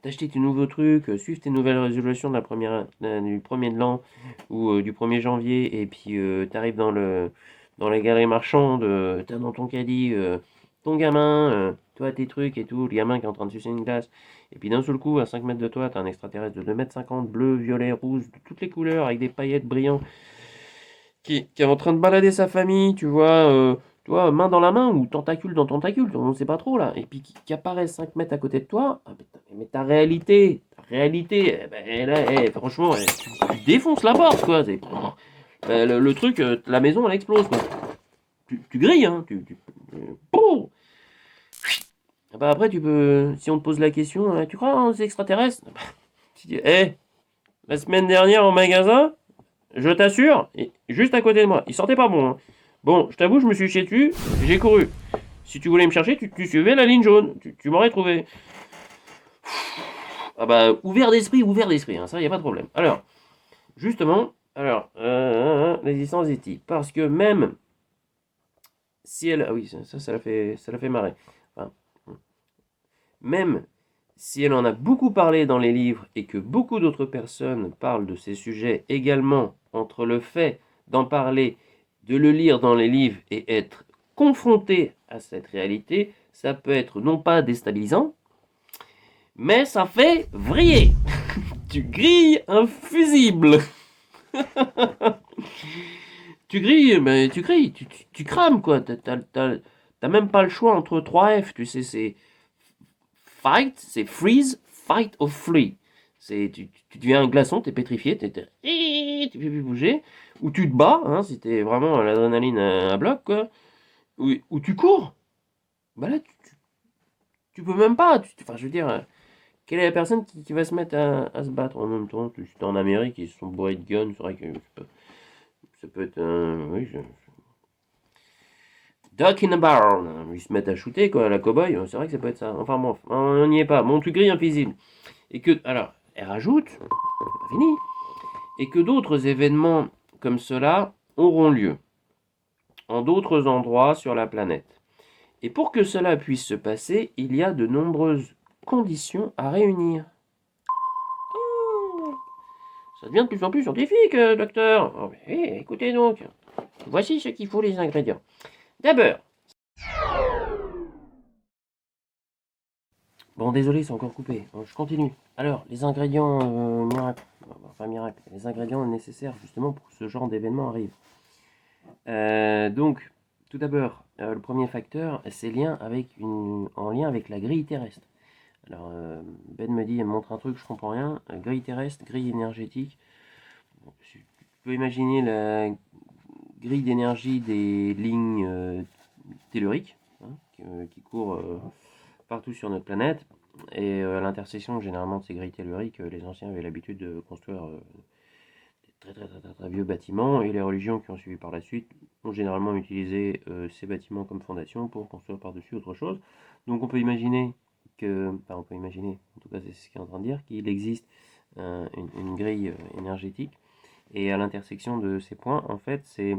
t'acheter tes nouveaux trucs, suivre tes nouvelles résolutions du 1er de l'an ou du 1er janvier, et puis t'arrives dans les galeries marchandes, t'as dans ton caddie ton gamin, toi tes trucs et tout, le gamin qui est en train de sucer une glace, et puis d'un seul coup, à 5 mètres de toi, t'as un extraterrestre de 2,50 m, bleu, violet, rouge, de toutes les couleurs, avec des paillettes brillantes, qui est en train de balader sa famille, tu vois, main dans la main ou tentacule dans tentacule, on ne sait pas trop là, et puis qui apparaît 5 mètres à côté de toi, mais ta réalité, eh ben, là, franchement, tu défonces la porte, quoi. Le truc, la maison, elle explose, quoi. Tu grilles, hein. Pouf. Ah bah après, si on te pose la question, tu crois aux extraterrestres? Tu dis, la semaine dernière au magasin, je t'assure, juste à côté de moi, il sentait pas bon, hein. Bon, je t'avoue, je me suis chié dessus, j'ai couru. Si tu voulais me chercher, tu suivais la ligne jaune, tu m'aurais trouvé. Ah bah, ouvert d'esprit, hein, ça, y a pas de problème. Alors, justement, l'existence des types. Parce que même si elle... Ah oui, ça l'a fait marrer. Enfin, même si elle en a beaucoup parlé dans les livres et que beaucoup d'autres personnes parlent de ces sujets également, entre le fait d'en parler, de le lire dans les livres et être confronté à cette réalité, ça peut être non pas déstabilisant, mais ça fait vriller. Tu grilles un fusible. Tu grilles, mais tu crames quoi. T'as même pas le choix entre 3 F, tu sais, c'est fight, c'est freeze, fight or flee. Tu deviens un glaçon, t'es pétrifié, tu peux plus bouger. Ou tu te bats, hein, si t'es vraiment l'adrénaline à bloc, quoi. Ou tu cours. Bah là, tu peux même pas. Enfin, je veux dire, quelle est la personne qui va se mettre à se battre en même temps? Si t'es en Amérique, ils sont bourrés de guns, c'est vrai que ça peut être un. Oui, Duck in a barn. Ils se mettent à shooter, quoi, la cow-boy. C'est vrai que ça peut être ça. Enfin bon, on n'y est pas. Bon, tu grilles invisible. Et que. Alors, elle rajoute, c'est pas fini, et que d'autres événements comme cela auront lieu en d'autres endroits sur la planète. Et pour que cela puisse se passer, il y a de nombreuses conditions à réunir. Oh, ça devient de plus en plus scientifique, docteur. Oh, mais, écoutez donc. Voici ce qu'il faut les ingrédients. D'abord, Bon, désolé, c'est encore coupé. Je continue. Alors, les ingrédients miracles. Enfin, miracles. Les ingrédients nécessaires justement pour que ce genre d'événement arrive. Donc, tout d'abord, le premier facteur, c'est en lien avec la grille terrestre. Alors, Ben me dit, elle me montre un truc, je comprends rien. Grille terrestre, grille énergétique. Bon, tu peux imaginer la grille d'énergie des lignes telluriques hein, qui courent partout sur notre planète. Et à l'intersection généralement de ces grilles telluriques, les anciens avaient l'habitude de construire des très vieux bâtiments et les religions qui ont suivi par la suite ont généralement utilisé ces bâtiments comme fondation pour construire par-dessus autre chose. Donc on peut imaginer on peut imaginer, en tout cas c'est ce qu'il est en train de dire, qu'il existe une grille énergétique et à l'intersection de ces points, en fait, c'est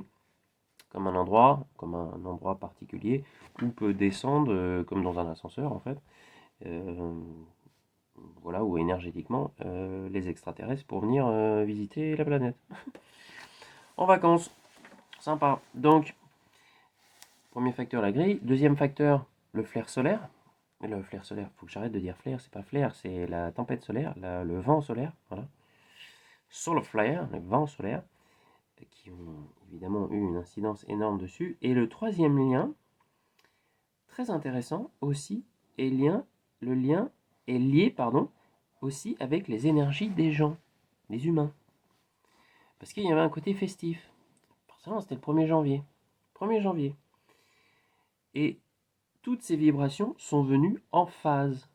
comme un endroit particulier où peut descendre, comme dans un ascenseur en fait, euh, voilà, ou énergétiquement, les extraterrestres pour venir visiter la planète. En vacances, sympa. Donc, premier facteur, la grille. Deuxième facteur, le flair solaire. Le flair solaire, faut que j'arrête de dire flair, c'est pas flair, c'est la tempête solaire, le vent solaire, voilà. Solar flare, le vent solaire, qui ont évidemment eu une incidence énorme dessus. Et le troisième lien, très intéressant aussi, le lien est lié, aussi avec les énergies des gens, des humains. Parce qu'il y avait un côté festif. Forcément, c'était le 1er janvier. 1er janvier. Et toutes ces vibrations sont venues en phase.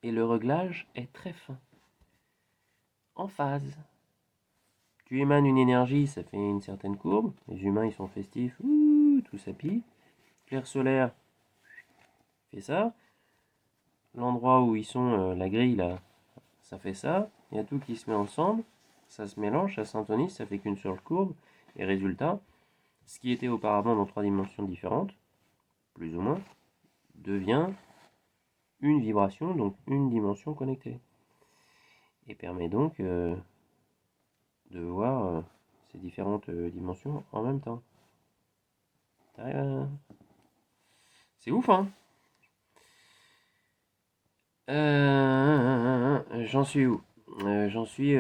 Et le réglage est très fin. En phase. Tu émanes une énergie, ça fait une certaine courbe. Les humains, ils sont festifs. Tout s'appuie. Clair solaire fait ça. L'endroit où ils sont, la grille, là, ça fait ça. Il y a tout qui se met ensemble. Ça se mélange, ça s'intonise, ça fait qu'une seule courbe. Et résultat, ce qui était auparavant dans 3 dimensions différentes, plus ou moins, devient une vibration, donc une dimension connectée. Et permet donc de voir ces différentes dimensions en même temps. C'est ouf, hein. J'en suis où J'en suis.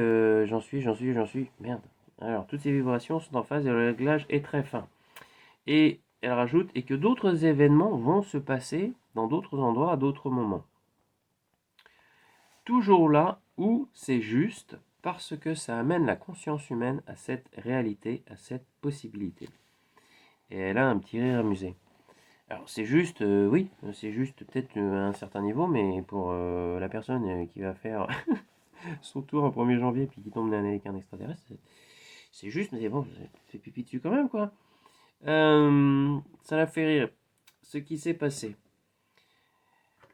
Merde. Alors, toutes ces vibrations sont en phase et le réglage est très fin. Et elle rajoute et que d'autres événements vont se passer dans d'autres endroits à d'autres moments. Toujours là où c'est juste parce que ça amène la conscience humaine à cette réalité, à cette possibilité. Et elle a un petit rire amusé. Alors c'est juste, oui, c'est juste peut-être à un certain niveau, mais pour la personne qui va faire son tour au 1er janvier puis qui tombe avec un extraterrestre, c'est juste, mais bon, c'est pipi dessus quand même, quoi. Ça l'a fait rire ce qui s'est passé.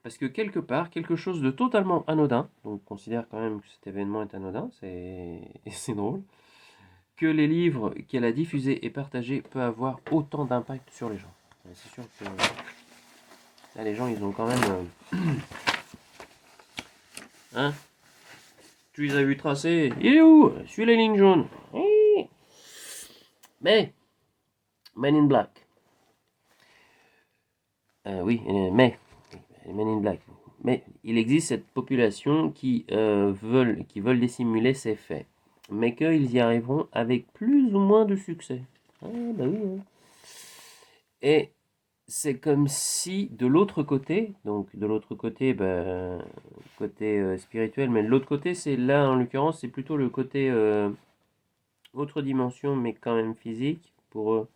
Parce que quelque part, quelque chose de totalement anodin, donc on considère quand même que cet événement est anodin, c'est drôle, que les livres qu'elle a diffusés et partagés peut avoir autant d'impact sur les gens. C'est sûr que là, les gens, ils ont quand même... hein? Tu les as vus tracer? Il est où? Suis les lignes jaunes. Mais, Men in Black. Oui, mais, Men in Black. Mais il existe cette population qui veulent dissimuler ces faits. Mais qu'ils y arriveront avec plus ou moins de succès. Ah, bah oui. Hein. Et c'est comme si de l'autre côté, donc de l'autre côté, côté spirituel, mais de l'autre côté, c'est là en l'occurrence, c'est plutôt le côté autre dimension, mais quand même physique. Pour eux,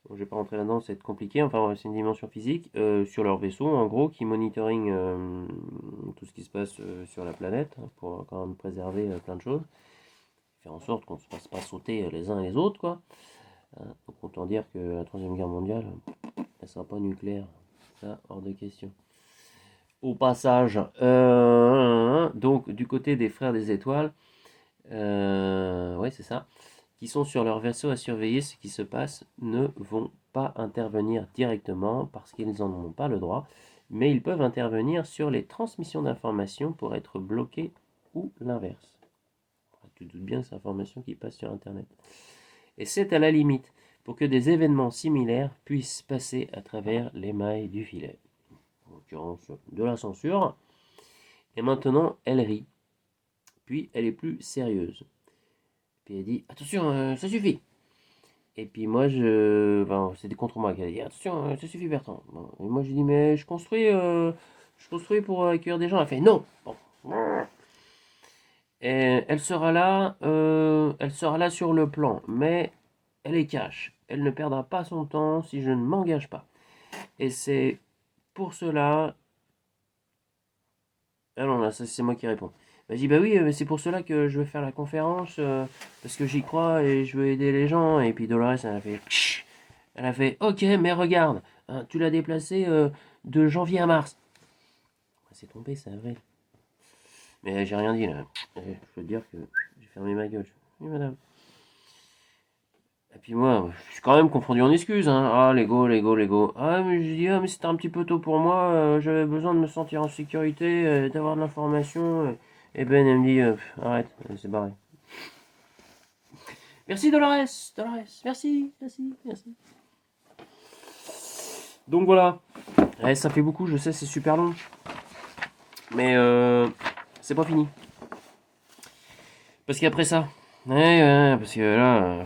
bon, je vais pas rentrer là-dedans, c'est compliqué. Enfin, c'est une dimension physique sur leur vaisseau, en gros, qui monitoring tout ce qui se passe sur la planète hein, pour quand même préserver plein de choses, faire en sorte qu'on ne se fasse pas sauter les uns et les autres, quoi. Donc autant dire que la Troisième Guerre mondiale, elle sera pas nucléaire, ça hors de question. Au passage, donc du côté des Frères des Étoiles, ouais c'est ça, qui sont sur leur vaisseau à surveiller ce qui se passe, ne vont pas intervenir directement parce qu'ils n'en ont pas le droit, mais ils peuvent intervenir sur les transmissions d'informations pour être bloqués ou l'inverse. Tu te doutes bien que c'est l'information qui passe sur Internet. Et c'est à la limite pour que des événements similaires puissent passer à travers les mailles du filet. En l'occurrence de la censure. Et maintenant, elle rit. Puis elle est plus sérieuse. Puis elle dit, attention, ça suffit. Et puis moi, enfin, c'était contre moi qu'elle a dit, attention, ça suffit Bertrand. Bon, et moi, je dis, mais je construis pour accueillir des gens. Elle fait, non. Bon. Et elle sera là sur le plan, mais elle est cash. Elle ne perdra pas son temps si je ne m'engage pas. Et c'est pour cela. Ah non, là, ça, c'est moi qui réponds. Elle dit, bah oui, mais c'est pour cela que je veux faire la conférence, parce que j'y crois et je veux aider les gens. Et puis Dolores, elle a fait, Ksh elle a fait, ok, mais regarde, hein, tu l'as déplacé de janvier à mars. C'est tombé, c'est vrai. Mais j'ai rien dit là. Je peux te dire que j'ai fermé ma gueule. Oui, madame. Et puis moi, je suis quand même confondu en excuses, hein. Ah, l'ego, l'ego, l'ego. Ah, mais je dis, ah, mais c'était un petit peu tôt pour moi. J'avais besoin de me sentir en sécurité, d'avoir de l'information. Et Ben, elle me dit, arrête, c'est barré. Merci Dolores, Dolores, merci, merci, merci. Donc voilà. Ouais, ça fait beaucoup, je sais, c'est super long. Mais c'est pas fini. Parce qu'après ça, ouais, parce que là,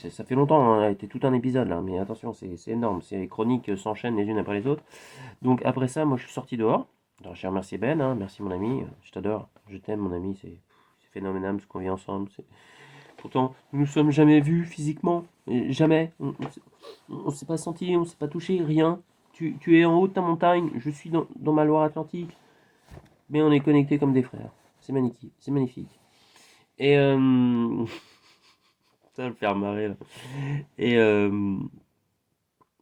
ça fait longtemps, hein, ça a été tout un épisode là, mais attention, c'est énorme, les chroniques s'enchaînent les unes après les autres. Donc après ça, moi je suis sorti dehors. Alors j'ai remercié Ben, hein, merci mon ami, je t'adore, je t'aime mon ami, c'est phénoménal ce qu'on vit ensemble. Pourtant, nous ne nous sommes jamais vus physiquement, jamais, on s'est pas senti, on s'est pas touché, rien. Tu es en haut de ta montagne, je suis dans ma Loire-Atlantique, mais on est connectés comme des frères. C'est magnifique, c'est magnifique. Et ça va me faire marrer là. Et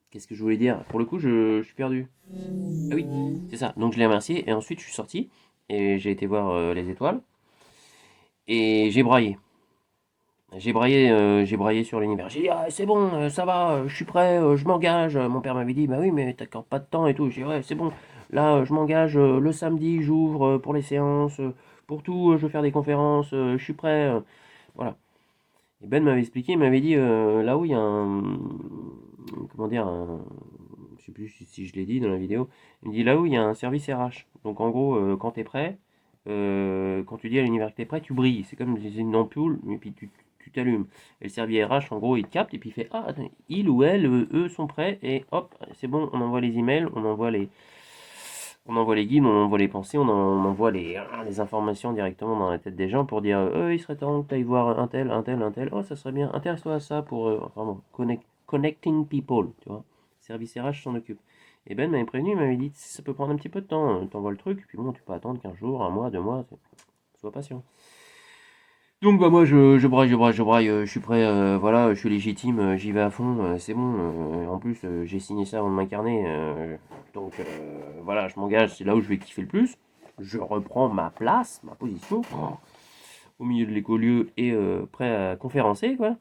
qu'est-ce que je voulais dire? Pour le coup, je suis perdu. Ah oui, c'est ça. Donc je l'ai remercié et ensuite je suis sorti et j'ai été voir les étoiles et j'ai braillé. J'ai braillé sur l'univers. J'ai dit, ah, c'est bon, ça va, je suis prêt, je m'engage. Mon père m'avait dit, bah oui, mais t'accordes pas de temps et tout. J'ai dit, ouais, c'est bon. Là, je m'engage le samedi, j'ouvre pour les séances, pour tout, je veux faire des conférences, je suis prêt. Voilà. Et Ben m'avait expliqué, il m'avait dit là où il y a comment dire, je sais plus si je l'ai dit dans la vidéo, il me dit là où il y a un service RH. Donc en gros, quand tu es prêt, quand tu dis à l'univers que tu es prêt, tu brilles. C'est comme une ampoule, et puis tu t'allumes. Et le service RH, en gros, il te capte et puis il fait ah, attends, il ou elle, eux sont prêts, et hop, c'est bon, on envoie les emails, on envoie les guides, on envoie les pensées, on envoie les informations directement dans la tête des gens pour dire il serait temps que tu ailles voir un tel, un tel, un tel. Oh, ça serait bien, intéresse-toi à ça pour. Enfin bon, connecting people, tu vois. Service RH s'en occupe. Et Ben m'avait prévenu, il m'avait dit ça peut prendre un petit peu de temps, t'envoies le truc, puis bon, tu peux attendre 15 jours, un mois, 2 mois, sois patient. Donc bah moi je braille, je suis prêt, voilà, je suis légitime, j'y vais à fond, c'est bon. En plus, j'ai signé ça avant de m'incarner, donc voilà, je m'engage, c'est là où je vais kiffer le plus. Je reprends ma place, ma position, au milieu de l'écolieu et prêt à conférencer, quoi.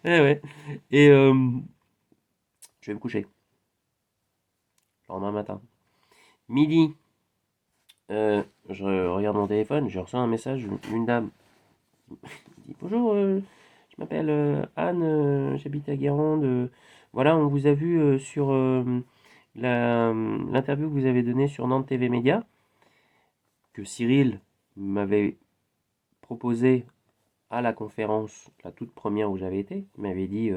Eh ouais. Et je vais me coucher. Le lendemain matin. Midi, je regarde mon téléphone, je reçois un message d'une dame. Elle dit bonjour, je m'appelle Anne, j'habite à Guérande. Voilà, on vous a vu sur l'interview que vous avez donnée sur Nantes TV Média, que Cyril m'avait proposé à la conférence, la toute première où j'avais été. Il m'avait dit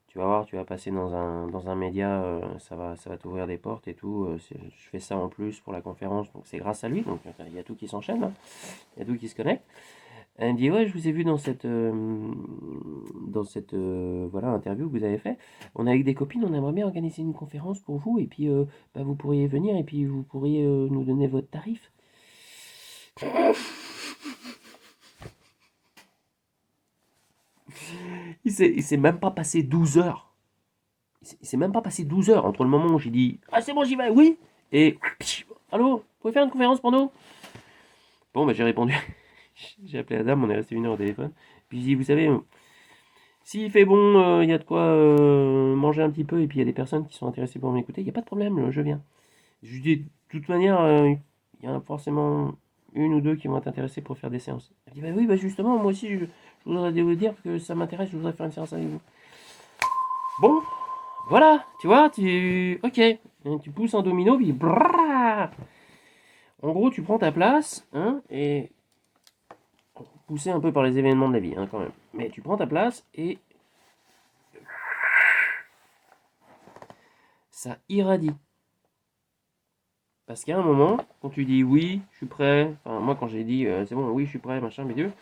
tu vas voir, tu vas passer dans un média, ça va t'ouvrir des portes et tout. Je fais ça en plus pour la conférence, donc c'est grâce à lui. Donc il y a tout qui s'enchaîne, hein. Il y a tout qui se connecte. Elle me dit ouais, je vous ai vu dans cette voilà interview que vous avez fait. On est avec des copines, on aimerait bien organiser une conférence pour vous et puis bah, vous pourriez venir et puis vous pourriez nous donner votre tarif. Il s'est même pas passé 12 heures. Il s'est même pas passé 12 heures entre le moment où j'ai dit ah c'est bon j'y vais, oui, et allô, vous pouvez faire une conférence pour nous? Bon bah j'ai répondu. J'ai appelé la dame, on est resté 1 heure au téléphone. Puis je dis vous savez, s'il fait bon, il y a de quoi manger un petit peu et puis il y a des personnes qui sont intéressées pour m'écouter, il n'y a pas de problème, je viens. Je lui dis de toute manière, il y en a forcément une ou deux qui vont être intéressées pour faire des séances. Elle dit bah oui, bah justement, moi aussi je voudrais vous dire que ça m'intéresse, je voudrais faire une séance avec vous. Bon, Voilà, tu vois, ok, tu pousses un domino, puis brrrr. En gros, tu prends ta place, hein, et poussé un peu par les événements de la vie, hein, quand même. Mais tu prends ta place et ça irradie. Parce qu'à un moment, quand tu dis oui, je suis prêt, enfin moi quand j'ai dit c'est bon, oui, je suis prêt, machin, mais Dieu,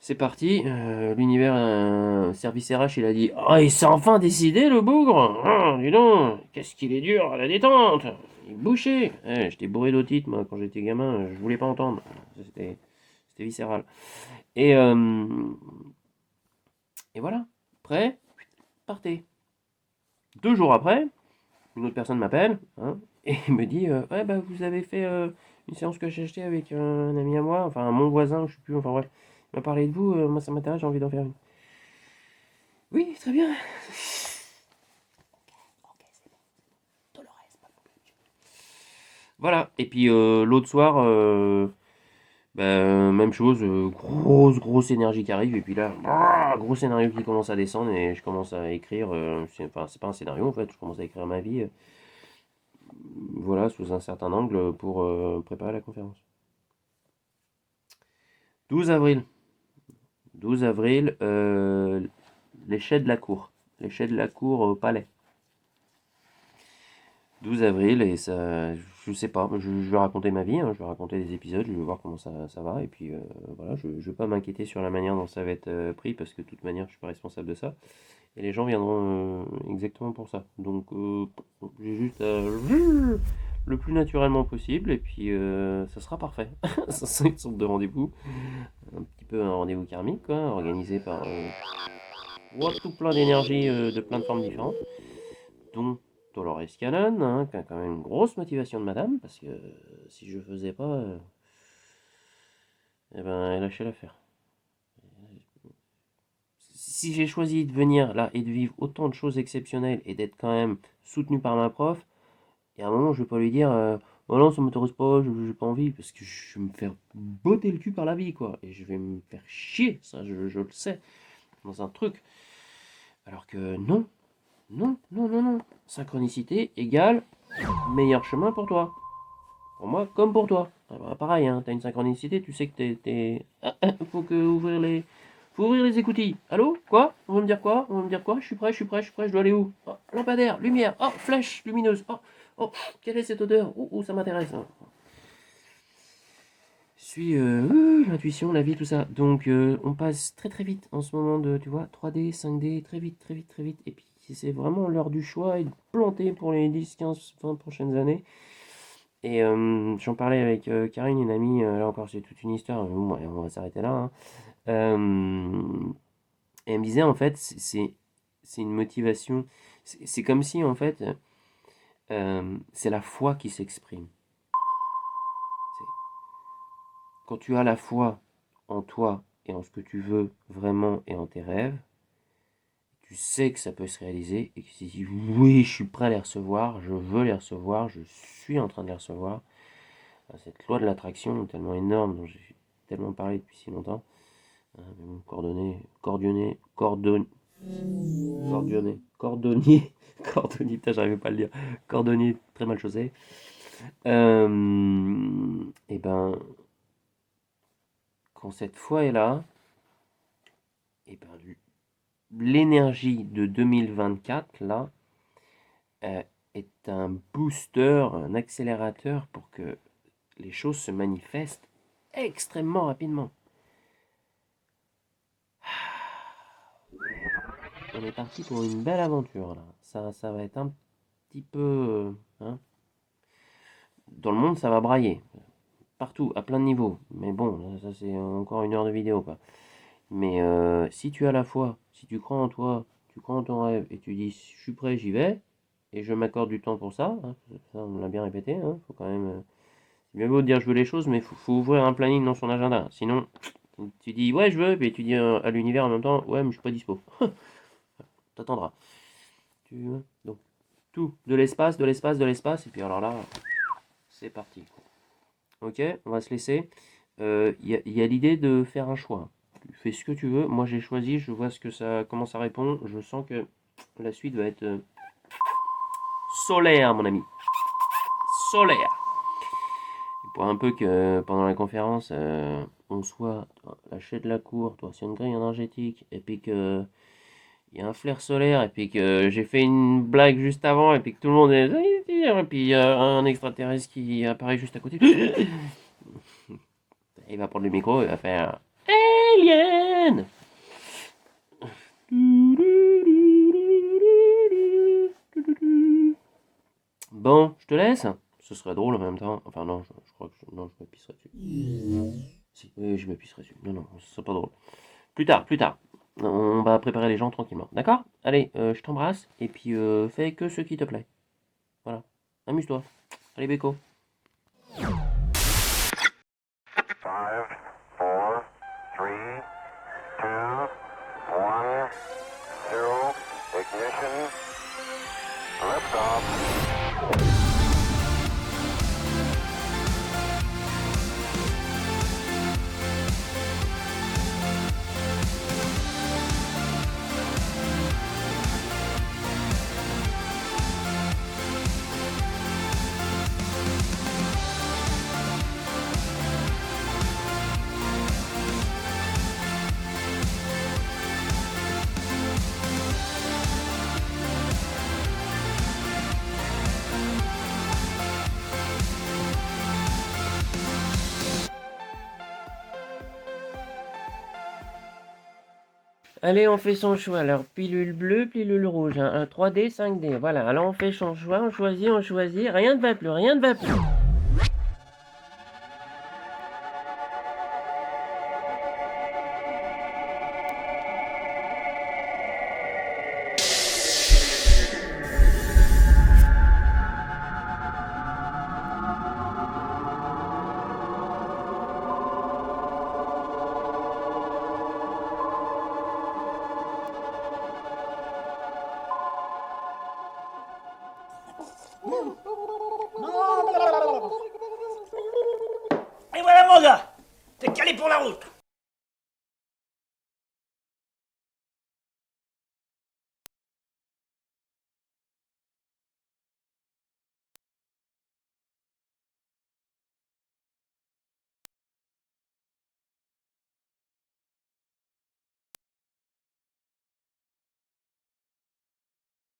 c'est parti. L'univers service RH, il a dit oh, il s'est enfin décidé le bougre. Ah, dis donc, qu'est-ce qu'il est dur à la détente. Il est bouché. J'étais bourré d'otite moi quand j'étais gamin, je voulais pas entendre. C'était viscéral. Et, euh, et voilà, prêt, partez. 2 jours après, une autre personne m'appelle, hein, et me dit ouais bah vous avez fait une séance que j'ai achetée avec un ami à moi, enfin mon voisin, je sais plus, enfin bref, il m'a parlé de vous, moi ça m'intéresse, j'ai envie d'en faire une. Oui, très bien. Voilà, et puis l'autre soir, ben, même chose, grosse énergie qui arrive, et puis là, gros scénario qui commence à descendre, et je commence à écrire, enfin c'est pas un scénario en fait, je commence à écrire ma vie, voilà, sous un certain angle pour préparer la conférence. 12 avril. 12 avril, les chais de la cour. Les chais de la cour au palais. 12 avril, et ça, je sais pas, je vais raconter ma vie, hein, je vais raconter des épisodes, je vais voir comment ça va, et puis voilà, je vais pas m'inquiéter sur la manière dont ça va être pris, parce que de toute manière, je suis pas responsable de ça, et les gens viendront exactement pour ça. Donc, j'ai juste à le plus naturellement possible, et puis ça sera parfait. Ça sera une sorte de rendez-vous, un petit peu un rendez-vous karmique, quoi, organisé par tout plein d'énergie de plein de formes différentes, dont Dolores Cannon, hein, qui a quand même une grosse motivation de madame, parce que si je faisais pas, eh ben, elle lâchait l'affaire. Si j'ai choisi de venir là et de vivre autant de choses exceptionnelles et d'être quand même soutenu par ma prof, et à un moment je vais pas lui dire oh non ça m'intéresse pas, j'ai pas envie, parce que je vais me faire botter le cul par la vie quoi, et je vais me faire chier, ça je le sais, dans un truc. Alors que non, non, non, non, non. Synchronicité égale meilleur chemin pour toi. Pour moi, comme pour toi. Ah bah, pareil, hein, t'as une synchronicité, tu sais que faut que Faut ouvrir les écoutilles. Allô? Quoi? On va me dire quoi? On va me dire quoi? Je suis prêt, je suis prêt, je suis prêt, je dois aller où? Oh, lampadaire, lumière, oh, flèche lumineuse, oh, oh, quelle est cette odeur? Ça m'intéresse, hein. Je suis l'intuition, la vie, tout ça. Donc on passe très très vite en ce moment de, tu vois, 3D, 5D, très vite, très vite, très vite. Et puis c'est vraiment l'heure du choix et de planter pour les 10, 15, 20 prochaines années. Et j'en parlais avec Karine, une amie, là encore c'est toute une histoire, mais bon, ouais, on va s'arrêter là, hein. Et elle me disait en fait, c'est une motivation, c'est comme si en fait, c'est la foi qui s'exprime. C'est- Quand tu as la foi en toi et en ce que tu veux vraiment et en tes rêves, tu sais que ça peut se réaliser et que tu dis oui, je suis prêt à les recevoir, je veux les recevoir, je suis en train de les recevoir. Cette loi de l'attraction tellement énorme dont j'ai tellement parlé depuis si longtemps. Mais bon, cordonnier, cordonnier, putain, j'arrivais pas à le dire. Cordonnier, très mal chaussé. Et ben, quand cette foi est là, et ben, l'énergie de 2024, là, euh, est un booster, un accélérateur pour que les choses se manifestent extrêmement rapidement. On est parti pour une belle aventure là. Ça va être un petit peu, hein. Dans le monde, ça va brailler. Partout, à plein de niveaux. Mais bon, ça c'est encore 1 heure de vidéo quoi. Mais si tu as la foi, si tu crois en toi, tu crois en ton rêve et tu dis je suis prêt, j'y vais, et je m'accorde du temps pour ça, hein, ça on l'a bien répété, hein, faut quand même. C'est bien beau de dire je veux les choses, mais faut ouvrir un planning dans son agenda. Sinon, tu dis ouais je veux, et tu dis à l'univers en même temps ouais mais je suis pas dispo. T'attendras. Donc tout, de l'espace, de l'espace, de l'espace, et puis alors là, c'est parti. Ok, on va se laisser. Il y a l'idée de faire un choix. Tu fais ce que tu veux. Moi, j'ai choisi. Je vois comment ça répond. Je sens que la suite va être solaire, mon ami. Solaire. Et pour un peu que pendant la conférence, on soit lâché de la cour, toi, sur une grille énergétique, et puis que il y a un flair solaire, et puis que j'ai fait une blague juste avant, et puis que tout le monde est... Et puis il y a un extraterrestre qui apparaît juste à côté. Il va prendre le micro, il va faire... Alien. Bon, je te laisse. Ce serait drôle en même temps. Enfin non, je crois que non, je me pisserai dessus. Si, oui, je me pisserai dessus. Non, non, ce serait pas drôle. Plus tard, plus tard. On va préparer les gens tranquillement. D'accord? Allez, je t'embrasse et puis fais que ce qui te plaît. Voilà. Amuse-toi. Allez, Beko. 5, 4, 3, 2, 1, 0, ignition, liftoff. Allez, on fait son choix. Alors, pilule bleue, pilule rouge. Hein. Un 3D, 5D. Voilà. Alors, on fait son choix. On choisit, on choisit. Rien ne va plus, rien ne va plus. Et voilà mon gars, t'es calé pour la route.